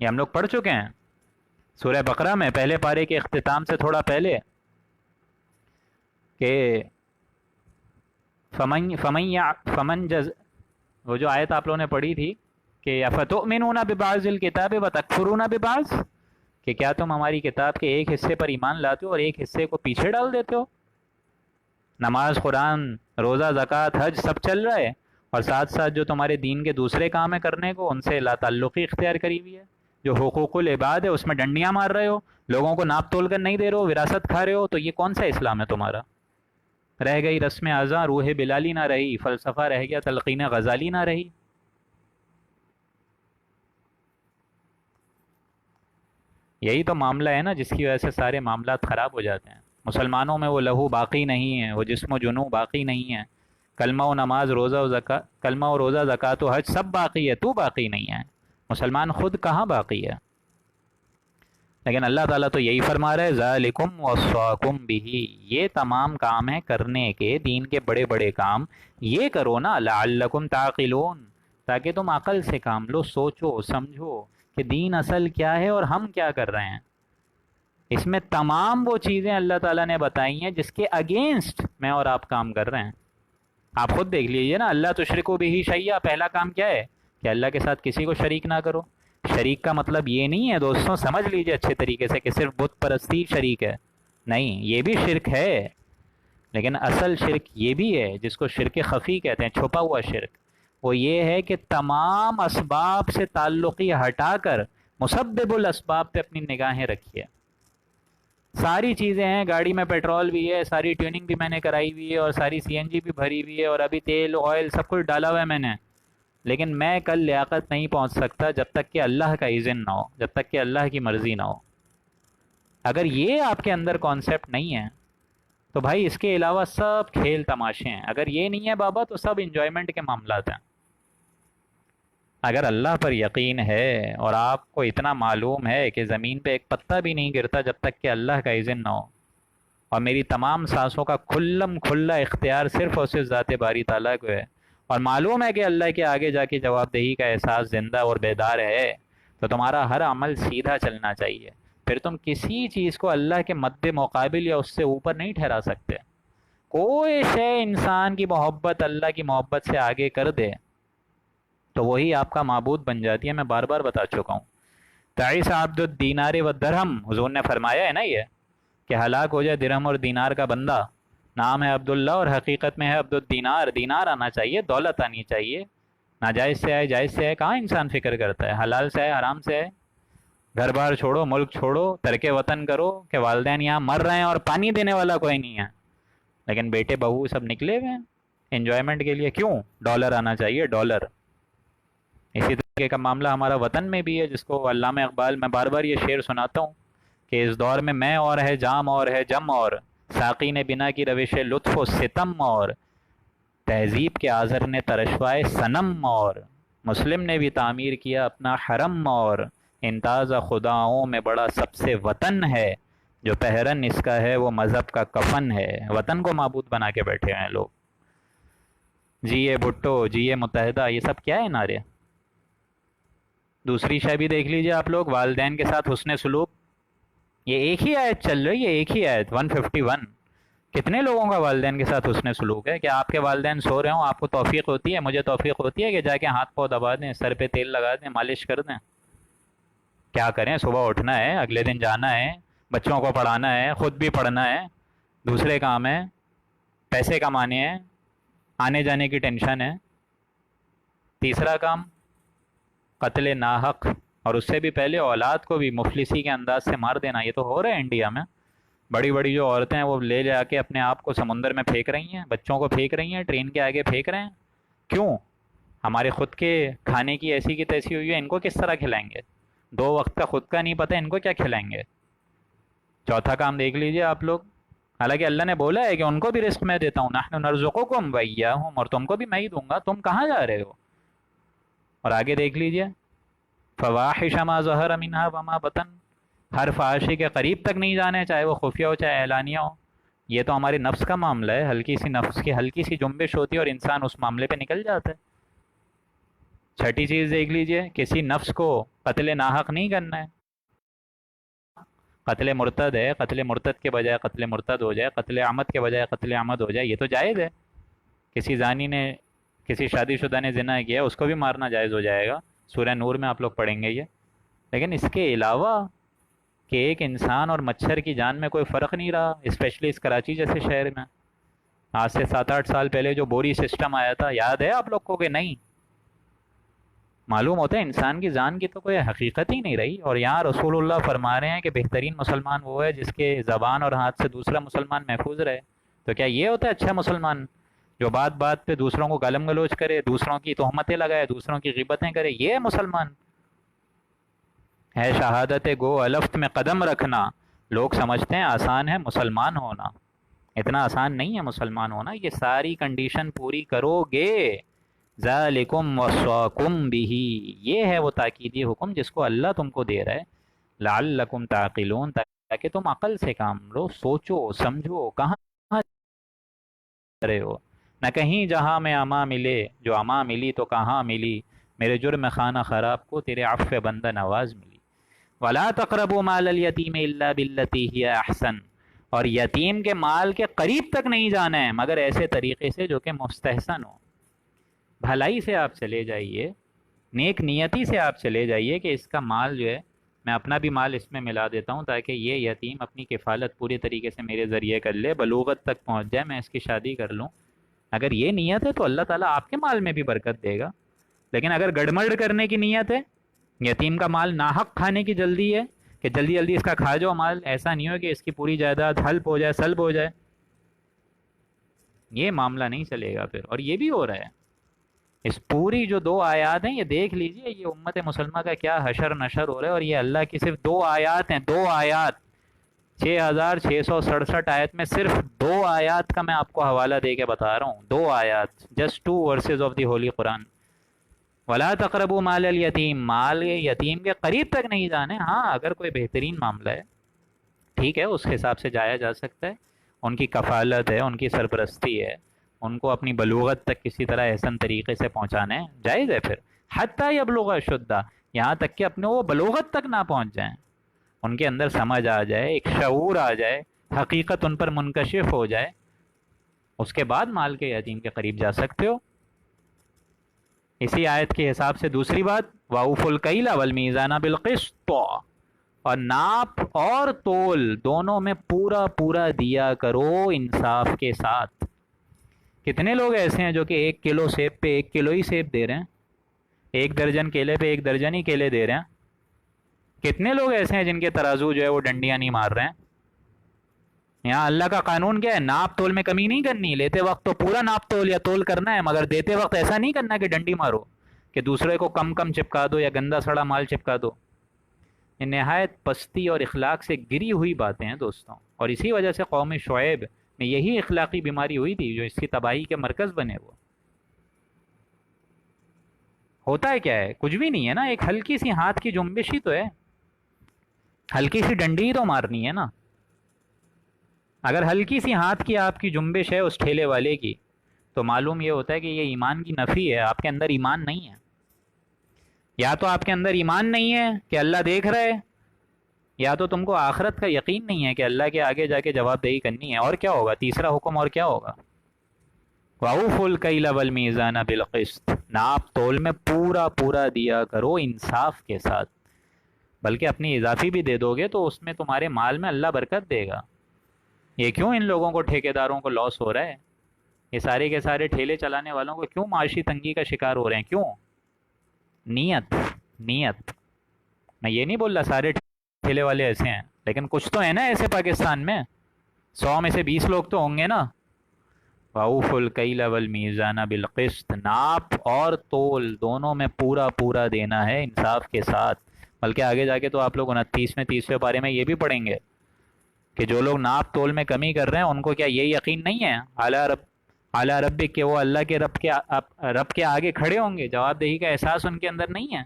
S1: یہ ہم لوگ پڑھ چکے ہیں سورہ بقرہ میں، پہلے پارے کے اختتام سے تھوڑا پہلے، کہ فمن جز، وہ جو آیت آپ لوگوں نے پڑھی تھی کہ افتؤمنون ببعض الکتاب وتکفرون ببعض، کہ کیا تم ہماری کتاب کے ایک حصے پر ایمان لاتے ہو اور ایک حصے کو پیچھے ڈال دیتے ہو؟ نماز، قرآن، روزہ، زکوٰۃ، حج سب چل رہا ہے، اور ساتھ ساتھ جو تمہارے دین کے دوسرے کام ہیں کرنے کو، ان سے لا تعلقی اختیار کری ہوئی ہے۔ جو حقوق العباد ہے اس میں ڈنڈیاں مار رہے ہو، لوگوں کو ناپ تول کر نہیں دے رہے ہو، وراثت کھا رہے ہو، تو یہ کون سا اسلام ہے تمہارا؟ رہ گئی رسم اعضاء، روح بلالی نہ رہی، فلسفہ رہ گیا، تلقین غزالی نہ رہی۔ یہی تو معاملہ ہے نا، جس کی وجہ سے سارے معاملات خراب ہو جاتے ہیں۔ مسلمانوں میں وہ لہو باقی نہیں ہے، وہ جسم و جنوں باقی نہیں ہے، کلمہ و نماز، روزہ و زکوٰۃ، کلمہ و روزہ، زکوٰۃ و حج سب باقی ہے، تو باقی نہیں ہے۔ مسلمان خود کہاں باقی ہے؟ لیکن اللہ تعالیٰ تو یہی فرما رہا ہے ذالکم وصاکم بہ، یہ تمام کام ہیں کرنے کے، دین کے بڑے بڑے کام، یہ کرو نا، لعلکم تعقلون، تاکہ تم عقل سے کام لو، سوچو سمجھو کہ دین اصل کیا ہے اور ہم کیا کر رہے ہیں۔ اس میں تمام وہ چیزیں اللہ تعالیٰ نے بتائی ہیں جس کے اگینسٹ میں اور آپ کام کر رہے ہیں۔ آپ خود دیکھ لیجئے نا، اللہ تشرکوا بہ شیئا، پہلا کام کیا ہے؟ کہ اللہ کے ساتھ کسی کو شریک نہ کرو۔ شریک کا مطلب یہ نہیں ہے دوستوں، سمجھ لیجئے اچھے طریقے سے، کہ صرف بت پرستی شریک ہے، نہیں، یہ بھی شرک ہے، لیکن اصل شرک یہ بھی ہے جس کو شرک خفی کہتے ہیں، چھپا ہوا شرک۔ وہ یہ ہے کہ تمام اسباب سے تعلقی ہٹا کر مسبب الاسباب پہ اپنی نگاہیں رکھیے۔ ساری چیزیں ہیں، گاڑی میں پیٹرول بھی ہے، ساری ٹیوننگ بھی میں نے کرائی ہوئی ہے، اور ساری سی این جی بھی بھری ہوئی ہے، اور ابھی تیل آئل سب کچھ ڈالا ہوا ہے میں نے، لیکن میں کل لیاقت نہیں پہنچ سکتا جب تک کہ اللہ کا اذن نہ ہو، جب تک کہ اللہ کی مرضی نہ ہو۔ اگر یہ آپ کے اندر کانسیپٹ نہیں ہے تو بھائی اس کے علاوہ سب کھیل تماشے ہیں۔ اگر یہ نہیں ہے بابا تو سب انجوائمنٹ کے معاملات ہیں۔ اگر اللہ پر یقین ہے اور آپ کو اتنا معلوم ہے کہ زمین پہ ایک پتا بھی نہیں گرتا جب تک کہ اللہ کا اذن نہ ہو، اور میری تمام سانسوں کا کھلم کھلا اختیار صرف اور صرف ذات باری تعالیٰ کو ہے، اور معلوم ہے کہ اللہ کے آگے جا کے جواب دہی کا احساس زندہ اور بیدار ہے، تو تمہارا ہر عمل سیدھا چلنا چاہیے۔ پھر تم کسی چیز کو اللہ کے مد مقابل یا اس سے اوپر نہیں ٹھہرا سکتے۔ کوئی شے انسان کی محبت اللہ کی محبت سے آگے کر دے تو وہی آپ کا معبود بن جاتی ہے۔ میں بار بار بتا چکا ہوں، تعیس عبد الدینار والدرہم، حضور نے فرمایا ہے نا یہ، کہ ہلاک ہو جائے درہم اور دینار کا بندہ، نام ہے عبداللہ اور حقیقت میں ہے عبد الدینار۔ دینار آنا چاہیے، دولت آنی چاہیے، ناجائز سے آئے جائز سے آئے کہاں انسان فکر کرتا ہے، حلال سے آئے حرام سے آئے۔ گھر بار چھوڑو، ملک چھوڑو، ترک وطن کرو کہ والدین یہاں مر رہے ہیں اور پانی دینے والا کوئی نہیں ہے، لیکن بیٹے بہو سب نکلے ہوئے ہیں انجوائمنٹ کے لیے۔ کیوں؟ ڈالر آنا چاہیے، ڈالر۔ اسی طرح کا معاملہ ہمارا وطن میں بھی ہے، جس کو علامہ اقبال، میں بار بار یہ شعر سناتا ہوں کہ اس دور میں اور ہے، جام اور ہے، جم اور، ساقی نے بنا کی روش لطف و ستم اور، تہذیب کے آزر نے ترشوائے صنم اور، مسلم نے بھی تعمیر کیا اپنا حرم اور، انتاز خداؤں میں بڑا سب سے وطن ہے، جو پہرن اس کا ہے وہ مذہب کا کفن ہے. وطن کو معبود بنا کے بیٹھے ہیں لوگ. جیے بھٹو، جیے متحدہ، یہ سب کیا ہے نعرے؟ دوسری شے بھی دیکھ لیجئے آپ لوگ، والدین کے ساتھ حسن سلوک. یہ ایک ہی آیت چل رہی ہے، ایک ہی آیت 151. کتنے لوگوں کا والدین کے ساتھ حسن سلوک ہے؟ کہ آپ کے والدین سو رہے ہوں، آپ کو توفیق ہوتی ہے، مجھے توفیق ہوتی ہے کہ جا کے ہاتھ پاؤں دبا دیں، سر پہ تیل لگا دیں، مالش کر دیں؟ کیا کریں؟ صبح اٹھنا ہے، اگلے دن جانا ہے، بچوں کو پڑھانا ہے، خود بھی پڑھنا ہے، دوسرے کام ہے، پیسے کمانے ہیں، آنے جانے کی ٹینشن ہے. تیسرا کام قتل ناحق، اور اس سے بھی پہلے اولاد کو بھی مفلسی کے انداز سے مار دینا. یہ تو ہو رہا ہے انڈیا میں. بڑی بڑی جو عورتیں ہیں وہ لے جا کے اپنے آپ کو سمندر میں پھینک رہی ہیں، بچوں کو پھینک رہی ہیں، ٹرین کے آگے پھینک رہے ہیں. کیوں؟ ہمارے خود کے کھانے کی ایسی کی تیسی ہوئی ہے، ان کو کس طرح کھلائیں گے؟ 2 وقت کا خود کا نہیں پتہ، ان کو کیا کھلائیں گے؟ چوتھا کام دیکھ لیجئے آپ لوگ. حالانکہ اللہ نے بولا ہے کہ ان کو بھی رزق میں دیتا ہوں، نحن نرزقکم وإیاہم، اور تم کو بھی میں ہی دوں گا، تم کہاں جا رہے ہو؟ اور آگے دیکھ لیجئے، فواحش ما ظہر منہا وما بطن، ہر فحاشی کے قریب تک نہیں جانے، چاہے وہ خفیہ ہو چاہے اعلانیہ ہو. یہ تو ہمارے نفس کا معاملہ ہے، ہلکی سی نفس کی ہلکی سی جنبش ہوتی ہے اور انسان اس معاملے پہ نکل جاتا ہے. چھٹی چیز دیکھ لیجئے، کسی نفس کو قتل ناحق نہیں کرنا ہے. قتل مرتد ہے، قتل مرتد کے بجائے قتل مرتد ہو جائے، قتل عمد کے بجائے قتل عمد ہو جائے، یہ تو جائز ہے. کسی زانی نے، کسی شادی شدہ نے زنا کیا، اس کو بھی مارنا جائز ہو جائے گا. سورہ نور میں آپ لوگ پڑھیں گے یہ. لیکن اس کے علاوہ کہ ایک انسان اور مچھر کی جان میں کوئی فرق نہیں رہا، اسپیشلی اس کراچی جیسے شہر میں. آج سے 7-8 سال پہلے جو بوری سسٹم آیا تھا، یاد ہے آپ لوگ کو کہ نہیں؟ معلوم ہوتا ہے انسان کی جان کی تو کوئی حقیقت ہی نہیں رہی. اور یہاں رسول اللہ فرما رہے ہیں کہ بہترین مسلمان وہ ہے جس کے زبان اور ہاتھ سے دوسرا مسلمان محفوظ رہے. تو کیا یہ ہوتا ہے اچھا مسلمان؟ جو بات بات پہ دوسروں کو گالم گلوچ کرے، دوسروں کی تہمتیں لگائے، دوسروں کی غیبتیں کرے، یہ ہے مسلمان؟ ہے شہادت گو الفت میں قدم رکھنا. لوگ سمجھتے ہیں آسان ہے مسلمان ہونا، اتنا آسان نہیں ہے مسلمان ہونا. یہ ساری کنڈیشن پوری کرو گے. ذالکم وصاکم بہ، یہ ہے وہ تاکیدی حکم جس کو اللہ تم کو دے رہا ہے. لعلکم تعقلون، تاکہ تم عقل سے کام لو، سوچو سمجھو کہاں رہے ہو. نہ کہیں جہاں میں اما ملے، جو اما ملی تو کہاں ملی، میرے جرم خانہ خراب کو تیرے عفو بندہ نواز ملی. ولا تقربوا مال الیتیم الا باللتی ہی احسن، اور یتیم کے مال کے قریب تک نہیں جانا ہے مگر ایسے طریقے سے جو کہ مستحسن ہو. بھلائی سے آپ چلے جائیے، نیک نیتی سے آپ چلے جائیے کہ اس کا مال جو ہے میں اپنا بھی مال اس میں ملا دیتا ہوں تاکہ یہ یتیم اپنی کفالت پوری طریقے سے میرے ذریعے کر لے، بلوغت تک پہنچ جائے، میں اس کی شادی کر لوں. اگر یہ نیت ہے تو اللہ تعالیٰ آپ کے مال میں بھی برکت دے گا. لیکن اگر گڑمڑ کرنے کی نیت ہے، یتیم کا مال ناحق کھانے کی جلدی ہے کہ جلدی جلدی اس کا کھا جاؤ مال، ایسا نہیں ہو کہ اس کی پوری جائیداد حلپ ہو جائے، سلب ہو جائے، یہ معاملہ نہیں چلے گا پھر. اور یہ بھی ہو رہا ہے. اس پوری جو 2 آیات ہیں یہ دیکھ لیجئے، یہ امت مسلمہ کا کیا حشر نشر ہو رہا ہے. اور یہ اللہ کی صرف 2 آیات ہیں، 2 آیات، 6667 آیت میں صرف 2 آیات کا میں آپ کو حوالہ دے کے بتا رہا ہوں. 2 آیات، just 2 verses of the holy Quran. ولا تقربوا مال الیتیم، مال یتیم کے قریب تک نہیں جانے. ہاں اگر کوئی بہترین معاملہ ہے ٹھیک ہے، اس حساب سے جایا جا سکتا ہے. ان کی کفالت ہے، ان کی سرپرستی ہے، ان کو اپنی بلوغت تک کسی طرح احسن طریقے سے پہنچانا ہے، جائز ہے. پھر حتی یبلغ اشدہ، یہاں تک کہ اپنے وہ بلوغت تک نہ پہنچ جائیں، ان کے اندر سمجھ آ جائے، ایک شعور آ جائے، حقیقت ان پر منکشف ہو جائے، اس کے بعد مال کے یتیم کے قریب جا سکتے ہو. اسی آیت کے حساب سے دوسری بات، وَأَوْفُوا الْكَيْلَ وَالْمِيزَانَ بِالْقِسْطِ، اور ناپ اور تول دونوں میں پورا پورا دیا کرو انصاف کے ساتھ. کتنے لوگ ایسے ہیں جو کہ 1 کلو سیب پہ 1 کلو ہی سیب دے رہے ہیں، 1 درجن کیلے پہ 1 درجن ہی کیلے دے رہے ہیں. کتنے لوگ ایسے ہیں جن کے ترازو جو ہے وہ ڈنڈیاں نہیں مار رہے ہیں. یہاں اللہ کا قانون کیا ہے؟ ناپ تول میں کمی نہیں کرنی. لیتے وقت تو پورا ناپ تول یا تول کرنا ہے، مگر دیتے وقت ایسا نہیں کرنا کہ ڈنڈی مارو، کہ دوسرے کو کم کم چپکا دو یا گندا سڑا مال چپکا دو. یہ نہایت پستی اور اخلاق سے گری ہوئی باتیں ہیں دوستوں. اور اسی وجہ سے قوم شعیب میں یہی اخلاقی بیماری ہوئی تھی جو اس کی تباہی کے مرکز بنے. وہ ہوتا ہے کیا ہے؟ کچھ بھی نہیں ہے نا، ایک ہلکی سی ہاتھ کی جنبش ہی تو ہے، ہلکی سی ڈنڈی ہی تو مارنی ہے نا. اگر ہلکی سی ہاتھ کی آپ کی جنبش ہے اس ٹھیلے والے کی، تو معلوم یہ ہوتا ہے کہ یہ ایمان کی نفی ہے، آپ کے اندر ایمان نہیں ہے۔ یا تو آپ کے اندر ایمان نہیں ہے کہ اللہ دیکھ رہا ہے، یا تو تم کو آخرت کا یقین نہیں ہے کہ اللہ کے آگے جا کے جواب دہی کرنی ہے۔ اور کیا ہوگا تیسرا حکم؟ اور کیا ہوگا؟ وَأَوْفُوا الْكَيْلَ وَالْمِيزَانَ بِالْقِسْطِ، ناپ تول میں پورا پورا دیا کرو انصاف کے ساتھ، بلکہ اپنی اضافی بھی دے دو گے تو اس میں تمہارے مال میں اللہ برکت دے گا۔ یہ کیوں ان لوگوں کو ٹھیکیداروں کو لاس ہو رہا ہے؟ یہ سارے کے سارے ٹھیلے چلانے والوں کو کیوں معاشی تنگی کا شکار ہو رہے ہیں؟ کیوں؟ نیت، نیت۔ میں یہ نہیں بول رہا سارے ٹھیلے والے ایسے ہیں، لیکن کچھ تو ہیں نا ایسے پاکستان میں، 100 میں سے 20 لوگ تو ہوں گے نا۔ وَأَوْفُوا الْكَيْلَ وَالْمِيزَانَ بِالْقِسْطِ، ناپ اور تول دونوں میں پورا پورا دینا ہے انصاف کے ساتھ۔ بلکہ آگے جا کے تو آپ لوگ 29 میں 30ویں پارے میں یہ بھی پڑھیں گے کہ جو لوگ ناپ تول میں کمی کر رہے ہیں ان کو کیا یہ یقین نہیں ہے اعلیٰ ربک کہ وہ اللہ کے رب کے آگے کھڑے ہوں گے؟ جواب دہی کا احساس ان کے اندر نہیں ہے؟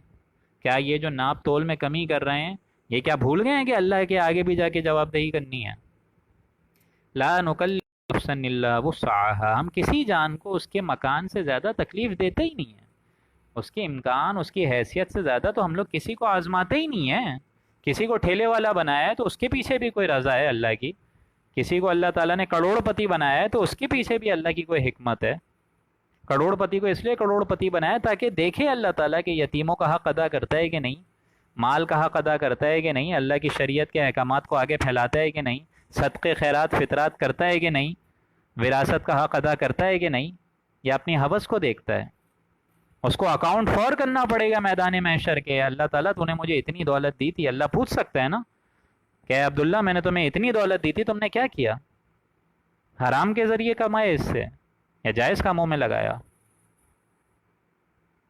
S1: کیا یہ جو ناپ تول میں کمی کر رہے ہیں یہ کیا بھول گئے ہیں کہ اللہ کے آگے بھی جا کے جواب دہی کرنی ہے؟ لا نکلف نفسا الا وسعها، ہم کسی جان کو اس کے مکان سے زیادہ تکلیف دیتے ہی نہیں ہیں، اس کے امکان اس کی حیثیت سے زیادہ تو ہم لوگ کسی کو آزماتے ہی نہیں ہیں۔ کسی کو ٹھیلے والا بنایا ہے تو اس کے پیچھے بھی کوئی رضا ہے اللہ کی، کسی کو اللہ تعالیٰ نے کروڑ پتی بنایا ہے تو اس کے پیچھے بھی اللہ کی کوئی حکمت ہے۔ کروڑ پتی کو اس لیے کروڑ پتی بنایا تاکہ دیکھے اللہ تعالیٰ کہ یتیموں کا حق ادا کرتا ہے کہ نہیں، مال کا حق ادا کرتا ہے کہ نہیں، اللہ کی شریعت کے احکامات کو آگے پھیلاتا ہے کہ نہیں، صدقے خیرات فطرات کرتا ہے کہ نہیں، وراثت کا حق ادا کرتا ہے کہ نہیں، یا اپنی حوث کو دیکھتا ہے؟ اس کو اکاؤنٹ فور کرنا پڑے گا میدان محشر کے۔ اللہ تعالیٰ تو نے مجھے اتنی دولت دی تھی، اللہ پوچھ سکتا ہے نا کہ اے عبداللہ میں نے تمہیں اتنی دولت دی تھی، تم نے کیا کیا؟ حرام کے ذریعے کمائے اس سے یا جائز کاموں میں لگایا؟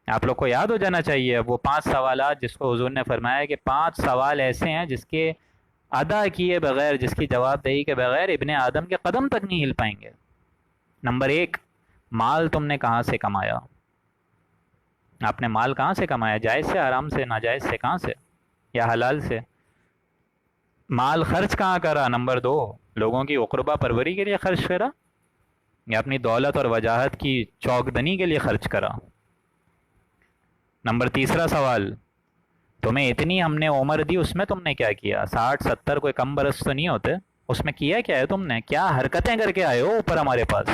S1: آپ لوگ کو یاد ہو جانا چاہیے اب وہ 5 سوالات جس کو حضور نے فرمایا کہ 5 سوال ایسے ہیں جس کے ادا کیے بغیر، جس کی جواب دہی کے بغیر ابن آدم کے قدم تک نہیں ہل پائیں گے۔ نمبر 1، مال تم نے کہاں سے کمایا؟ آپ نے مال کہاں سے کمایا؟ جائز سے، حرام سے، ناجائز سے، کہاں سے؟ یا حلال سے؟ مال خرچ کہاں کرا؟ نمبر 2، لوگوں کی اقربا پروری کے لیے خرچ کرا یا اپنی دولت اور وجاہت کی چوکدنی کے لیے خرچ کرا؟ نمبر 3 سوال، تمہیں اتنی ہم نے عمر دی اس میں تم نے کیا کیا؟ 60 70 کوئی کم برس تو نہیں ہوتے، اس میں کیا کیا ہے تم نے؟ کیا حرکتیں کر کے آئے ہو اوپر ہمارے پاس؟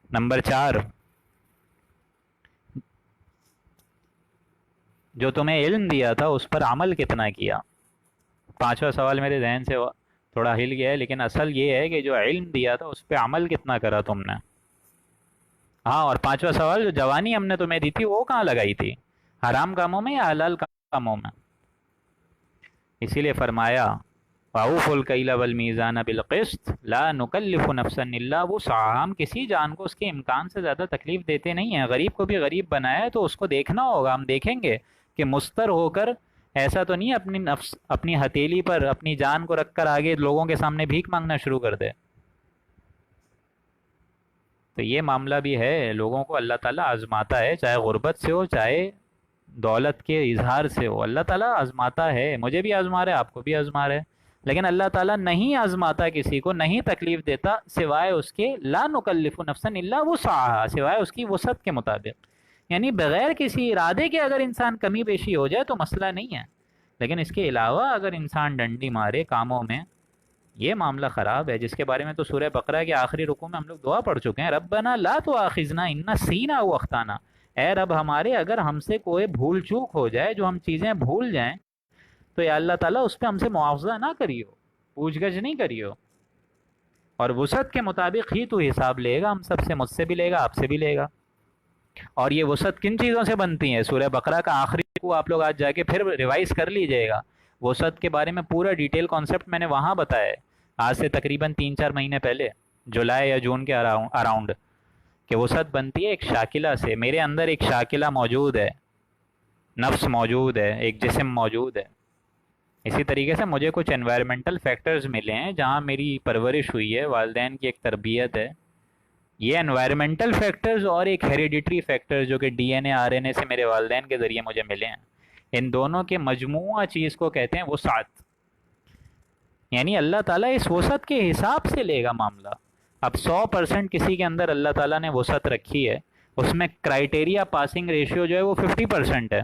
S1: نمبر 4، جو تمہیں علم دیا تھا اس پر عمل کتنا کیا؟ 5واں سوال میرے ذہن سے تھوڑا ہل گیا ہے، لیکن اصل یہ ہے کہ جو علم دیا تھا اس پہ عمل کتنا کرا تم نے؟ ہاں، اور 5واں سوال، جو جوانی ہم نے تمہیں دی تھی وہ کہاں لگائی تھی؟ حرام کاموں میں یا حلال کاموں میں؟ اسی لیے فرمایا وَأَوْفُوا الْكَيْلَ وَالْمِيزَانَ بِالْقِسْطِ لَا نُكَلِّفُ نَفْسًا إِلَّا وُسْعَهَا، ہم کسی جان کو اس کے امکان سے زیادہ تکلیف دیتے نہیں ہیں۔ غریب کو بھی غریب بنایا ہے تو اس کو دیکھنا ہوگا، ہم دیکھیں گے کہ مستر ہو کر ایسا تو نہیں اپنی نفس اپنی ہتھیلی پر اپنی جان کو رکھ کر آگے لوگوں کے سامنے بھیک مانگنا شروع کر دے۔ تو یہ معاملہ بھی ہے، لوگوں کو اللہ تعالیٰ آزماتا ہے، چاہے غربت سے ہو چاہے دولت کے اظہار سے ہو، اللہ تعالیٰ آزماتا ہے۔ مجھے بھی آزما رہا ہے، آپ کو بھی آزما رہا ہے، لیکن اللہ تعالیٰ نہیں آزماتا کسی کو، نہیں تکلیف دیتا سوائے اس کے لا نکلف نفسا الا وسعها، سوائے اس کی وسعت کے مطابق، یعنی بغیر کسی ارادے کے اگر انسان کمی بیشی ہو جائے تو مسئلہ نہیں ہے، لیکن اس کے علاوہ اگر انسان ڈنڈی مارے کاموں میں، یہ معاملہ خراب ہے، جس کے بارے میں تو سورہ بقرہ کے آخری رکوع میں ہم لوگ دعا پڑھ چکے ہیں، ربنا لا تؤاخذنا ان نسینا او اخطانا، اے رب ہمارے اگر ہم سے کوئی بھول چوک ہو جائے، جو ہم چیزیں بھول جائیں تو یا اللہ تعالیٰ اس پہ ہم سے معاوضہ نہ کریو، پوچھ گچھ نہیں کریو، اور وسعت کے مطابق ہی تو حساب لے گا ہم سب سے، مجھ سے بھی لے گا، آپ سے بھی لے گا۔ اور یہ وسعت کن چیزوں سے بنتی ہیں؟ سورہ بقرہ کا آخری رکوع آپ لوگ آج جا کے پھر ریوائز کر لیجئے گا، وسعت کے بارے میں پورا ڈیٹیل کانسیپٹ میں نے وہاں بتایا ہے، آج سے تقریباً 3 4 مہینے پہلے، جولائی یا جون کے اراؤنڈ، کہ وسعت بنتی ہے ایک شاکلہ سے۔ میرے اندر ایک شاکلہ موجود ہے، نفس موجود ہے، ایک جسم موجود ہے۔ اسی طریقے سے مجھے کچھ انوائرمنٹل فیکٹرز ملے ہیں جہاں میری پرورش ہوئی ہے، والدین کی ایک تربیت ہے، یہ انوائرمنٹل فیکٹرز اور ایک ہیریڈیٹری فیکٹرز جو کہ D N A R N A سے میرے والدین کے ذریعے مجھے ملے ہیں، ان دونوں کے مجموعہ چیز کو کہتے ہیں وسعت۔ یعنی اللہ تعالیٰ اس وسعت کے حساب سے لے گا معاملہ. اب 100% کسی کے اندر اللہ تعالیٰ نے وسعت رکھی ہے، اس میں کرائٹیریا پاسنگ ریشیو جو ہے وہ 50% ہے.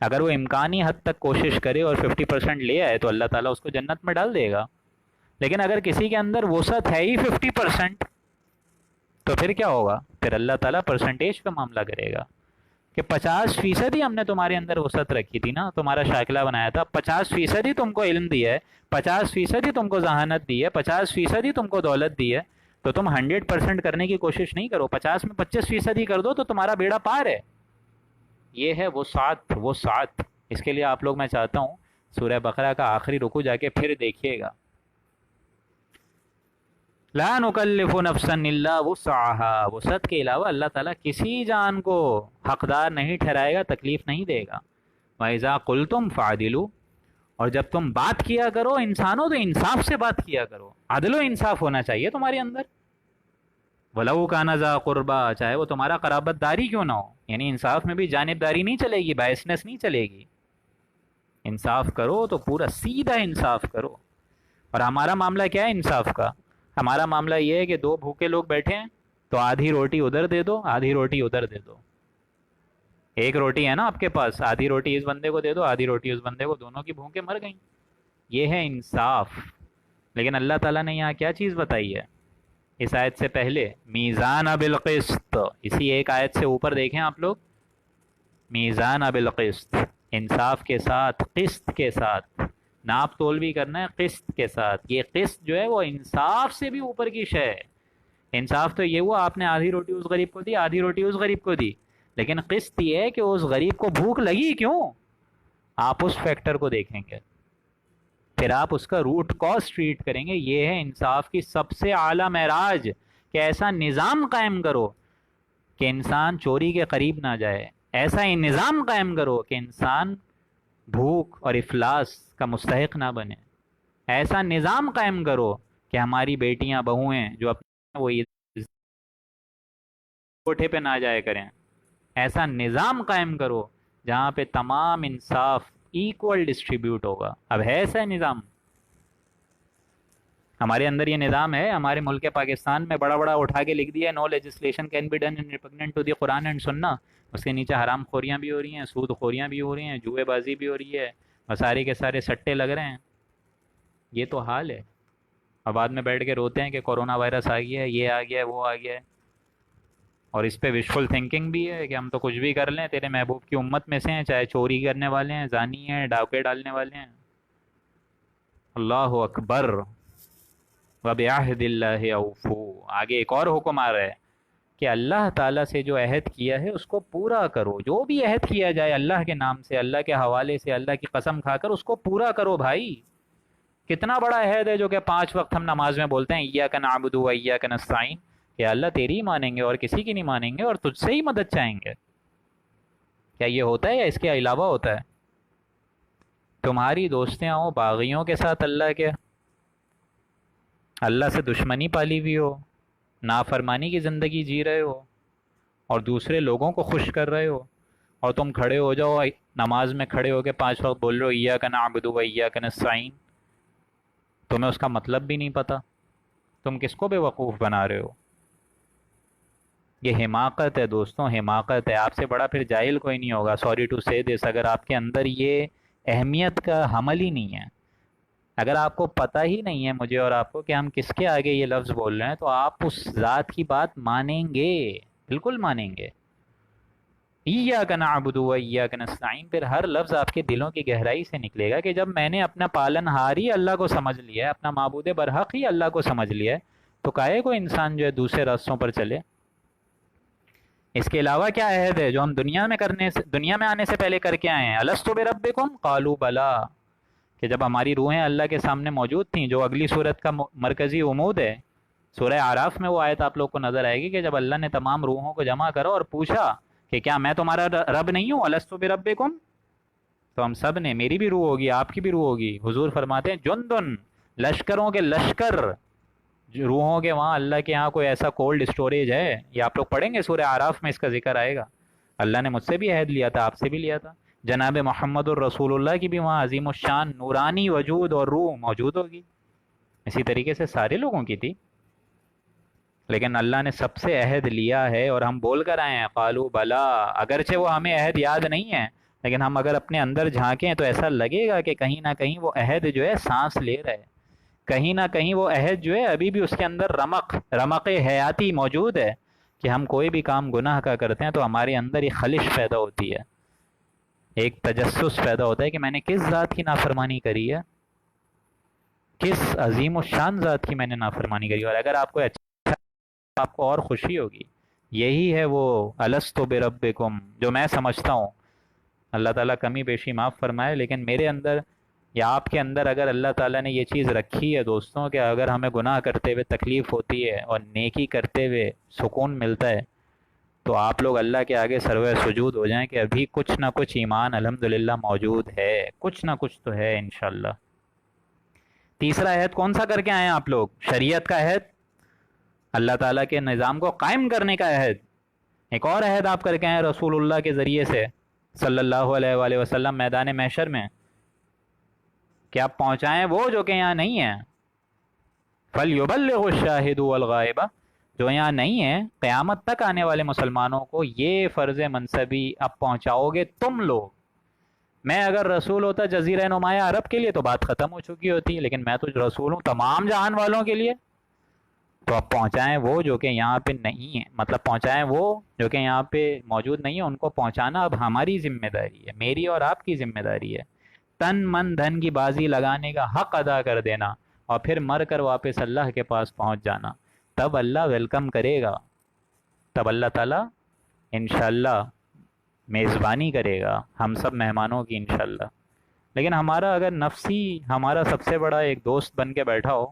S1: اگر وہ امکانی حد تک کوشش کرے اور 50% لے آئے تو اللہ تعالیٰ اس کو جنت میں ڈال دے گا. لیکن اگر کسی کے اندر وسعت ہے ہی 50%، تو پھر کیا ہوگا؟ پھر اللہ تعالیٰ پرسنٹیج پہ معاملہ کرے گا کہ 50% ہی ہم نے تمہارے اندر وسعت رکھی تھی نا، تمہارا شاکلہ بنایا تھا، 50% ہی تم کو علم دیا ہے، 50% ہی تم کو ذہانت دی ہے، 50% ہی تم کو دولت دی ہے، تو تم 100% کرنے کی کوشش نہیں کرو، 50 میں 25% ہی کر دو تو تمہارا بیڑا پار ہے. یہ ہے وہ ساتھ. اس کے لیے آپ لوگ، میں چاہتا ہوں سورہ بقرہ کا آخری رکوع جا کے پھر دیکھیے گا. لا نکلف نفسا الا وسعها، وسعت کے علاوہ اللہ تعالیٰ کسی جان کو حقدار نہیں ٹھہرائے گا، تکلیف نہیں دے گا. وَإِذَا قُلْتُمْ فَعْدِلُوا، اور جب تم بات کیا کرو انسانوں تو انصاف سے بات کیا کرو، عدل و انصاف ہونا چاہیے تمہارے اندر. وَلَوْ كَانَ ذَا قُرْبَىٰ، چاہے وہ تمہارا قرابت داری کیوں نہ ہو. یعنی انصاف میں بھی جانبداری نہیں چلے گی، بائسنس نہیں چلے گی. انصاف کرو تو پورا سیدھا انصاف کرو. اور ہمارا معاملہ کیا ہے انصاف کا؟ ہمارا معاملہ یہ ہے کہ دو بھوکے لوگ بیٹھے ہیں تو آدھی روٹی ادھر دے دو، آدھی روٹی ادھر دے دو. ایک روٹی ہے نا آپ کے پاس، آدھی روٹی اس بندے کو دے دو، آدھی روٹی اس بندے کو، دونوں کی بھوکے مر گئیں. یہ ہے انصاف. لیکن اللہ تعالیٰ نے یہاں کیا چیز بتائی ہے اس آیت سے پہلے؟ میزان بالقسط. اسی ایک آیت سے اوپر دیکھیں آپ لوگ، میزان بالقسط، انصاف کے ساتھ، قسط کے ساتھ. ناپ تول بھی کرنا ہے قسط کے ساتھ. یہ قسط جو ہے وہ انصاف سے بھی اوپر کی شے ہے. انصاف تو یہ ہوا آپ نے آدھی روٹی اس غریب کو دی، آدھی روٹی اس غریب کو دی، لیکن قسط یہ ہے کہ اس غریب کو بھوک لگی کیوں، آپ اس فیکٹر کو دیکھیں گے، پھر آپ اس کا روٹ کاز ٹریٹ کریں گے. یہ ہے انصاف کی سب سے اعلیٰ معراج، کہ ایسا نظام قائم کرو کہ انسان چوری کے قریب نہ جائے. ایسا ہی نظام قائم کرو کہ انسان بھوک اور افلاس کا مستحق نہ بنے. ایسا نظام قائم کرو کہ ہماری بیٹیاں بہویں جو اپنے وہ کوٹھے پہ نہ جائے کریں. ایسا نظام قائم کرو جہاں پہ تمام انصاف ایکول ڈسٹریبیوٹ ہوگا. اب ہے ایسا نظام؟ ہمارے اندر یہ نظام ہے. ہمارے ملک پاکستان میں بڑا بڑا اٹھا کے لکھ دیا ہے، no legislation can be done in repugnant to the Quran and Sunnah. اس کے نیچے حرام خوریاں بھی ہو رہی ہیں، سود خوریاں بھی ہو رہی ہیں، جوئے بازی بھی ہو رہی ہے، اور سارے کے سارے سٹے لگ رہے ہیں. یہ تو حال ہے. اور بعد میں بیٹھ کے روتے ہیں کہ کورونا وائرس آ گیا ہے، یہ آ گیا ہے، وہ آ گیا ہے. اور اس پہ وشفل تھنکنگ بھی ہے کہ ہم تو کچھ بھی کر لیں، تیرے محبوب کی امت میں سے ہیں، چاہے چوری کرنے والے ہیں، زانی ہیں، ڈاکے ڈالنے والے ہیں. اللہ اکبر. وَبِعَهْدِ اللَّهِ أَوْفُوا. آگے ایک اور حکم آ رہا ہے کہ اللہ تعالیٰ سے جو عہد کیا ہے اس کو پورا کرو. جو بھی عہد کیا جائے اللہ کے نام سے، اللہ کے حوالے سے، اللہ کی قسم کھا کر، اس کو پورا کرو بھائی. کتنا بڑا عہد ہے جو کہ 5 وقت ہم نماز میں بولتے ہیں ایاک نعبد و ایاک نستعین، کہ اللہ تیری ہی مانیں گے اور کسی کی نہیں مانیں گے اور تجھ سے ہی مدد چاہیں گے. کیا یہ ہوتا ہے یا اس کے علاوہ ہوتا ہے؟ تمہاری دوستیاں ہوں باغیوں کے ساتھ اللہ کے، اللہ سے دشمنی پالی ہوئی ہو، نافرمانی کی زندگی جی رہے ہو اور دوسرے لوگوں کو خوش کر رہے ہو، اور تم کھڑے ہو جاؤ نماز میں، کھڑے ہو کے 5 وقت بول رہے ہو ایاک نعبد و ایاک نستعین، تمہیں اس کا مطلب بھی نہیں پتہ. تم کس کو بے وقوف بنا رہے ہو؟ یہ حماقت ہے دوستوں، حماقت ہے. آپ سے بڑا پھر جاہل کوئی نہیں ہوگا. سوری ٹو سے دس. اگر آپ کے اندر یہ اہمیت کا حمل ہی نہیں ہے، اگر آپ کو پتہ ہی نہیں ہے مجھے اور آپ کو کہ ہم کس کے آگے یہ لفظ بول رہے ہیں، تو آپ اس ذات کی بات مانیں گے، بالکل مانیں گے. ایاک نعبد و ایاک نستعین، پھر ہر لفظ آپ کے دلوں کی گہرائی سے نکلے گا کہ جب میں نے اپنا پالن ہاری اللہ کو سمجھ لیا ہے، اپنا معبود برحق ہی اللہ کو سمجھ لیا ہے، تو کاہے کو انسان جو ہے دوسرے راستوں پر چلے. اس کے علاوہ کیا عہد ہے جو ہم دنیا میں آنے سے پہلے کر کے آئے ہیں؟ الست بربکم قالوا بلا، کہ جب ہماری روحیں اللہ کے سامنے موجود تھیں، جو اگلی صورت کا مرکزی عمود ہے، سورہ اعراف میں وہ آیت آپ لوگ کو نظر آئے گی کہ جب اللہ نے تمام روحوں کو جمع کرا اور پوچھا کہ کیا میں تمہارا رب نہیں ہوں؟ الست بربکم. تو ہم سب نے، میری بھی روح ہوگی، آپ کی بھی روح ہوگی. حضور فرماتے ہیں جندن، لشکروں کے لشکر، روحوں کے وہاں اللہ کے یہاں کوئی ایسا کولڈ اسٹوریج ہے. یہ آپ لوگ پڑھیں گے سورہ اعراف میں اس کا ذکر آئے گا. اللہ نے مجھ سے بھی عہد لیا تھا، آپ سے بھی لیا تھا. جناب محمد الرسول اللہ کی بھی وہاں عظیم الشان نورانی وجود اور روح موجود ہوگی. اسی طریقے سے سارے لوگوں کی تھی، لیکن اللہ نے سب سے عہد لیا ہے اور ہم بول کر آئے ہیں قالوا بلا، اگرچہ وہ ہمیں عہد یاد نہیں ہے، لیکن ہم اگر اپنے اندر جھانکیں تو ایسا لگے گا کہ کہیں نہ کہیں وہ عہد جو ہے سانس لے رہا ہے، کہیں نہ کہیں وہ عہد جو ہے ابھی بھی اس کے اندر رمق حیاتی موجود ہے، کہ ہم کوئی بھی کام گناہ کا کرتے ہیں تو ہمارے اندر ایک خلش پیدا ہوتی ہے، ایک تجسس پیدا ہوتا ہے کہ میں نے کس ذات کی نافرمانی کری ہے، کس عظیم و شان ذات کی میں نے نافرمانی کری، اور اگر آپ کو اچھا، آپ کو اور خوشی ہوگی، یہی ہے وہ الست بربکم جو میں سمجھتا ہوں۔ اللہ تعالیٰ کمی بیشی معاف فرمائے، لیکن میرے اندر یا آپ کے اندر اگر اللہ تعالیٰ نے یہ چیز رکھی ہے دوستوں، کہ اگر ہمیں گناہ کرتے ہوئے تکلیف ہوتی ہے اور نیکی کرتے ہوئے سکون ملتا ہے، تو آپ لوگ اللہ کے آگے سروے سجود ہو جائیں کہ ابھی کچھ نہ کچھ ایمان الحمدللہ موجود ہے، کچھ نہ کچھ تو ہے انشاءاللہ۔ تیسرا عہد کون سا کر کے آئے ہیں آپ لوگ؟ شریعت کا عہد، اللہ تعالیٰ کے نظام کو قائم کرنے کا عہد۔ ایک اور عہد آپ کر کے آئے رسول اللہ کے ذریعے سے صلی اللہ علیہ وآلہ وسلم میدان محشر میں، کہ آپ پہنچائیں وہ جو کہ یہاں نہیں ہیں، فَلْيُبَلِّغُ الشَّاهِدُ وَالْغَائِبَ، جو یہاں نہیں ہیں قیامت تک آنے والے مسلمانوں کو یہ فرض منصبی اب پہنچاؤ گے تم لوگ۔ میں اگر رسول ہوتا جزیرہ نمایاں عرب کے لیے تو بات ختم ہو چکی ہوتی، لیکن میں تو رسول ہوں تمام جہان والوں کے لیے، تو اب پہنچائیں وہ جو کہ یہاں پہ نہیں ہیں، مطلب پہنچائیں وہ جو کہ یہاں پہ موجود نہیں ہیں، ان کو پہنچانا اب ہماری ذمہ داری ہے، میری اور آپ کی ذمہ داری ہے۔ تن من دھن کی بازی لگانے کا حق ادا کر دینا، اور پھر مر کر واپس اللہ کے پاس پہنچ جانا، تب اللہ ویلکم کرے گا، تب اللہ تعالیٰ انشاءاللہ میزبانی کرے گا ہم سب مہمانوں کی انشاءاللہ۔ لیکن ہمارا اگر نفسی ہمارا سب سے بڑا ایک دوست بن کے بیٹھا ہو،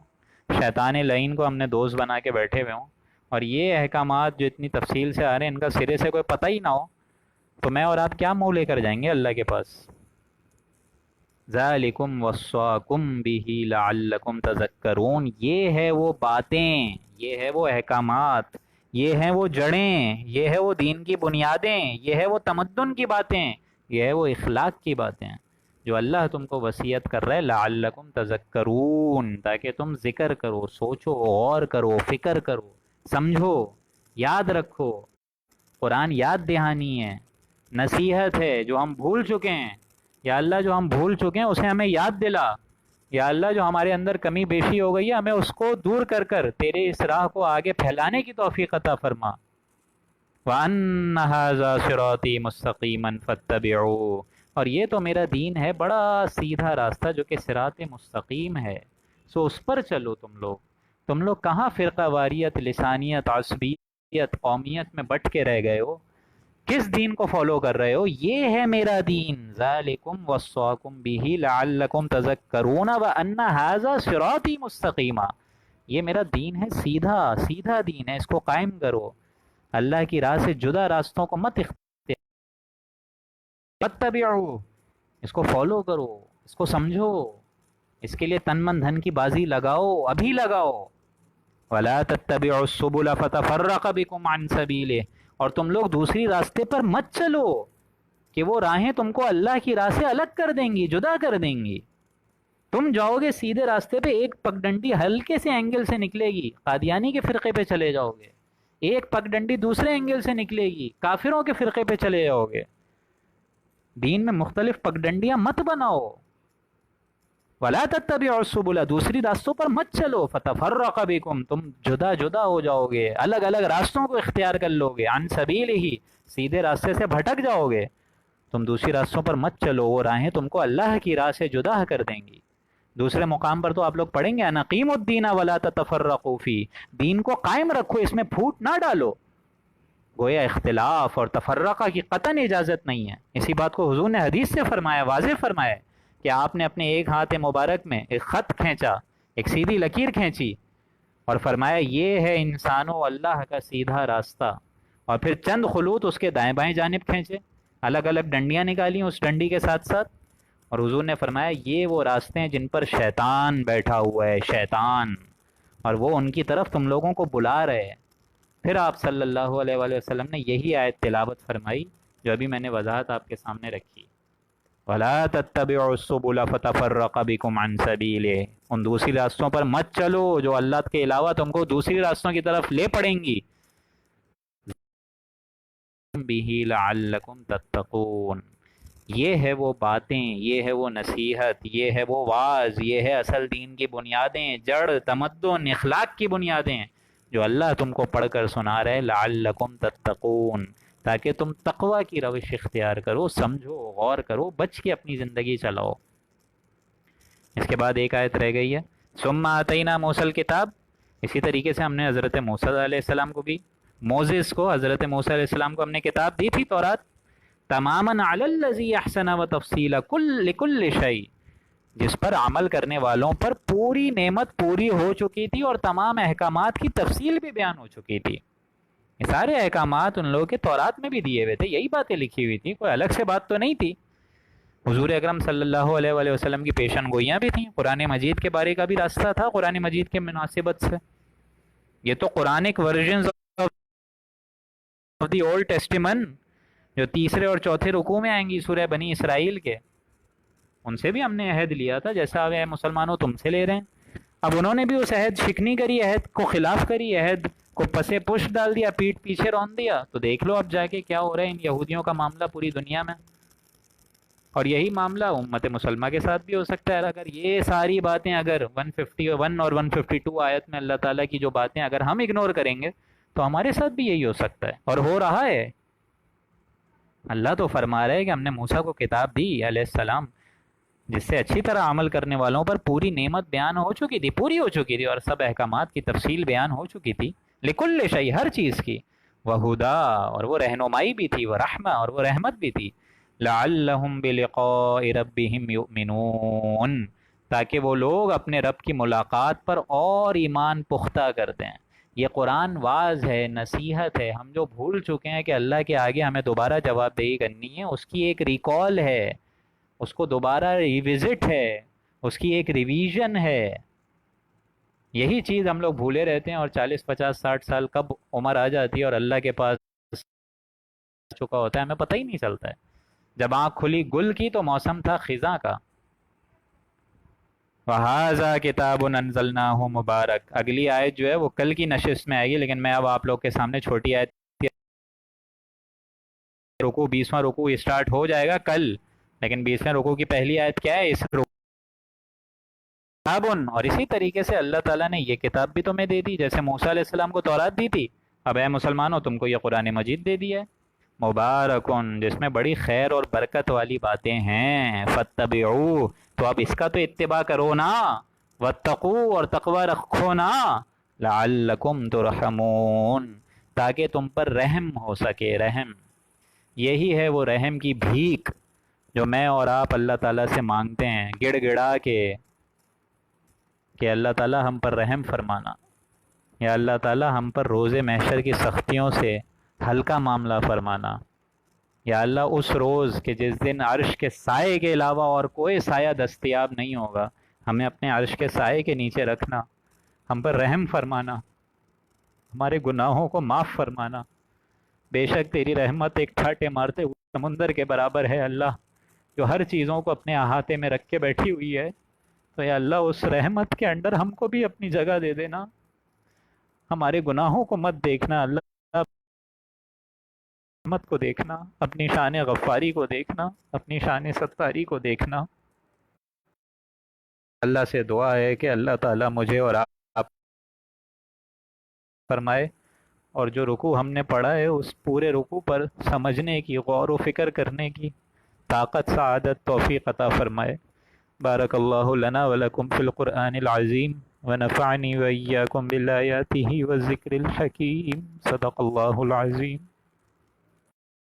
S1: شیطان لعین کو ہم نے دوست بنا کے بیٹھے ہوئے ہوں، اور یہ احکامات جو اتنی تفصیل سے آ رہے ہیں ان کا سرے سے کوئی پتہ ہی نہ ہو، تو میں اور آپ کیا منہ لے کر جائیں گے اللہ کے پاس؟ ذالکم وصاکم بہ لعلکم تذکرون، یہ ہے وہ باتیں، یہ ہے وہ احکامات، یہ ہیں وہ جڑیں، یہ ہے وہ دین کی بنیادیں، یہ ہے وہ تمدن کی باتیں، یہ ہے وہ اخلاق کی باتیں جو اللہ تم کو وصیت کر رہا ہے، لعلکم تذکرون، تاکہ تم ذکر کرو، سوچو، غور کرو، فکر کرو، سمجھو، یاد رکھو۔ قرآن یاد دہانی ہے، نصیحت ہے جو ہم بھول چکے ہیں، یا اللہ جو ہم بھول چکے ہیں اسے ہمیں یاد دلا، یا اللہ جو ہمارے اندر کمی بیشی ہو گئی ہے ہمیں اس کو دور کر کر تیرے اس راہ کو آگے پھیلانے کی توفیق عطا فرما۔ وَأَنَّ هَذَا صِرَاطِي مُسْتَقِيمًا فَاتَّبِعُوهُ، اور یہ تو میرا دین ہے بڑا سیدھا راستہ جو کہ صراط مستقیم ہے، سو اس پر چلو۔ تم لوگ کہاں فرقہ واریت، لسانیت، عصبیت، قومیت میں بٹ کے رہ گئے ہو؟ کس دین کو فالو کر رہے ہو؟ یہ ہے میرا دین، ذالکم وصاکم بہ لعلکم تذکرون وان ھذا صراطی مستقیما، یہ میرا دین ہے، سیدھا سیدھا دین ہے، اس کو قائم کرو، اللہ کی راہ سے جدا راستوں کو مت فتبعوا، اس کو فالو کرو، اس کو سمجھو، اس کے لیے تن من دھن کی بازی لگاؤ، ابھی لگاؤ۔ ولا تتبعوا السبل فتفرق بكم عن سبيله، اور تم لوگ دوسری راستے پر مت چلو کہ وہ راہیں تم کو اللہ کی راہ سے الگ کر دیں گی، جدا کر دیں گی۔ تم جاؤ گے سیدھے راستے پہ، ایک پگڈنڈی ہلکے سے اینگل سے نکلے گی، قادیانی کے فرقے پہ چلے جاؤ گے، ایک پگڈنڈی دوسرے اینگل سے نکلے گی، کافروں کے فرقے پہ چلے جاؤ گے۔ دین میں مختلف پگڈنڈیاں مت بناؤ۔ ولا تتبعوا السبل، دوسری راستوں پر مت چلو، فتفرق بکم، تم جدا جدا ہو جاؤ گے، الگ الگ راستوں کو اختیار کر لو گے، عن سبیلہ، سیدھے راستے سے بھٹک جاؤ گے، تم دوسری راستوں پر مت چلو، وہ راہیں تم کو اللہ کی راہ سے جدا کر دیں گی۔ دوسرے مقام پر تو آپ لوگ پڑھیں گے انقیموا الدین ولا تتفرقوا فی، دین کو قائم رکھو، اس میں پھوٹ نہ ڈالو۔ گویا اختلاف اور تفرقہ کی قطعاً اجازت نہیں ہے، اسی بات کو حضور نے حدیث سے فرمایا، واضح فرمایا کہ آپ نے اپنے ایک ہاتھ مبارک میں ایک خط کھینچا، ایک سیدھی لکیر کھینچی، اور فرمایا یہ ہے انسانوں اللہ کا سیدھا راستہ، اور پھر چند خلوط اس کے دائیں بائیں جانب کھینچے، الگ الگ ڈنڈیاں نکالی اس ڈنڈی کے ساتھ ساتھ، اور حضور نے فرمایا یہ وہ راستے ہیں جن پر شیطان بیٹھا ہوا ہے، شیطان، اور وہ ان کی طرف تم لوگوں کو بلا رہے ہیں۔ پھر آپ صلی اللہ علیہ وآلہ وسلم نے یہی آیت تلاوت فرمائی جو ابھی میں نے وضاحت آپ کے سامنے رکھی۔ ولا تتبعوا السبل فتفرق بكم عن سبیلہ، ان دوسری راستوں پر مت چلو جو اللہ کے علاوہ تم کو دوسری راستوں کی طرف لے پڑیں گی. به لعلکم تتقون، یہ ہے وہ باتیں، یہ ہے وہ نصیحت، یہ ہے وہ واعظ، یہ ہے اصل دین کی بنیادیں، جڑ تمدن اخلاق کی بنیادیں جو اللہ تم کو پڑھ کر سنا رہے. لعلکم تتقون، تاکہ تم تقوی کی روش اختیار کرو، سمجھو، غور کرو، بچ کے اپنی زندگی چلاؤ. اس کے بعد ایک آیت رہ گئی ہے، ثم آتینا موسیٰ الکتاب. اسی طریقے سے ہم نے حضرت موسیٰ علیہ السلام کو بھی، موزس کو، حضرت موسیٰ علیہ السلام کو ہم نے کتاب دی تھی تورات، تماما علی الذی احسن و تفصیلا لکل شیء، جس پر عمل کرنے والوں پر پوری نعمت پوری ہو چکی تھی اور تمام احکامات کی تفصیل بھی بیان ہو چکی تھی. یہ سارے احکامات ان لوگوں کے تورات میں بھی دیے ہوئے تھے، یہی باتیں لکھی ہوئی تھی، کوئی الگ سے بات تو نہیں تھی. حضور اکرم صلی اللہ علیہ وآلہ وسلم کی پیشن گوئیاں بھی تھیں، قرآن مجید کے بارے کا بھی راستہ تھا قرآن مجید کے مناسبت سے. یہ تو Quranic versions of the old testament جو تیسرے اور چوتھے رکوع میں آئیں گی سورہ بنی اسرائیل کے، ان سے بھی ہم نے عہد لیا تھا جیسا اے مسلمانوں تم سے لے رہے ہیں. اب انہوں نے بھی اس عہد شکنی کری، عہد کو خلاف کری، عہد کو پسے پش ڈال دیا، پیٹ پیچھے رون دیا. تو دیکھ لو اب جا کے کیا ہو رہا ہے ان یہودیوں کا معاملہ پوری دنیا میں. اور یہی معاملہ امت مسلمہ کے ساتھ بھی ہو سکتا ہے. اگر یہ ساری باتیں، اگر 151 اور 152 آیت میں اللہ تعالیٰ کی جو باتیں اگر ہم اگنور کریں گے تو ہمارے ساتھ بھی یہی ہو سکتا ہے، اور ہو رہا ہے. اللہ تو فرما رہا ہے کہ ہم نے موسیٰ کو کتاب دی علیہ السلام، جس سے اچھی طرح عمل کرنے والوں پر پوری نعمت بیان ہو چکی تھی، پوری ہو چکی تھی، اور سب احکامات کی تفصیل بیان ہو چکی تھی، لکل شیء، ہر چیز کی، وہدا، اور وہ رہنمائی بھی تھی، وہ رحمہ، اور وہ رحمت بھی تھی. لعلہم بلقاء ربہم یؤمنون، تاکہ وہ لوگ اپنے رب کی ملاقات پر اور ایمان پختہ کرتے ہیں. یہ قرآن واعظ ہے، نصیحت ہے. ہم جو بھول چکے ہیں کہ اللہ کے آگے ہمیں دوبارہ جواب دہی کرنی ہے، اس کی ایک ریکال ہے، اس کو دوبارہ ریوزٹ ہے، اس کی ایک ریویژن ہے. یہی چیز ہم لوگ بھولے رہتے ہیں، اور 40 50 60 سال کب عمر آ جاتی ہے اور اللہ کے پاس چکا ہوتا ہے ہمیں پتہ ہی نہیں چلتا ہے. جب آنکھ کھلی گل کی تو موسم تھا خزاں کا. وَهَذَا كِتَابٌ أَنزَلْنَاهُ مُبَارَک. اگلی آیت جو ہے وہ کل کی نشست میں آئے گی، لیکن میں اب آپ لوگ کے سامنے چھوٹی آیت، رکوع 20واں رکوع اسٹارٹ ہو جائے گا کل، لیکن 20ویں رکوع کی پہلی آیت کیا ہے؟ اس کتابن. اور اسی طریقے سے اللہ تعالیٰ نے یہ کتاب بھی تمہیں دے دی، جیسے موسیٰ علیہ السلام کو تورات دی تھی، اب اے مسلمانوں تم کو یہ قرآن مجید دے دیا ہے. مبارکن، جس میں بڑی خیر اور برکت والی باتیں ہیں. فاتبعو، تو اب اس کا تو اتباع کرو نا. واتقو، اور تقوی رکھو نا. لعلکم ترحمون، تاکہ تم پر رحم ہو سکے. رحم، یہی ہے وہ رحم کی بھیک جو میں اور آپ اللہ تعالیٰ سے مانگتے ہیں گڑ گڑا کے، کہ اللہ تعالیٰ ہم پر رحم فرمانا، یا اللہ تعالیٰ ہم پر روز محشر کی سختیوں سے ہلکا معاملہ فرمانا. یا اللہ اس روز کہ جس دن عرش کے سائے کے علاوہ اور کوئی سایہ دستیاب نہیں ہوگا، ہمیں اپنے عرش کے سائے کے نیچے رکھنا، ہم پر رحم فرمانا، ہمارے گناہوں کو معاف فرمانا. بے شک تیری رحمت ایک ٹھاٹے مارتے ہوئے سمندر کے برابر ہے اللہ، جو ہر چیزوں کو اپنے احاطے میں رکھ کے بیٹھی ہوئی ہے. تو یا اللہ اس رحمت کے انڈر ہم کو بھی اپنی جگہ دے دینا، ہمارے گناہوں کو مت دیکھنا اللہ، رحمت کو دیکھنا، اپنی شان غفاری کو دیکھنا، اپنی شان ستاری کو دیکھنا. اللہ سے دعا ہے کہ اللہ تعالیٰ مجھے اور آپ فرمائے، اور جو رکوع ہم نے پڑھا ہے اس پورے رکوع پر سمجھنے کی، غور و فکر کرنے کی طاقت، سعادت، توفیق عطا فرمائے. بارک اللہ لنا ولکم فی القرآن العظیم ونفعنی وإیاکم بالآیاتہ والذکر الحکیم. صدق اللہ العظیم.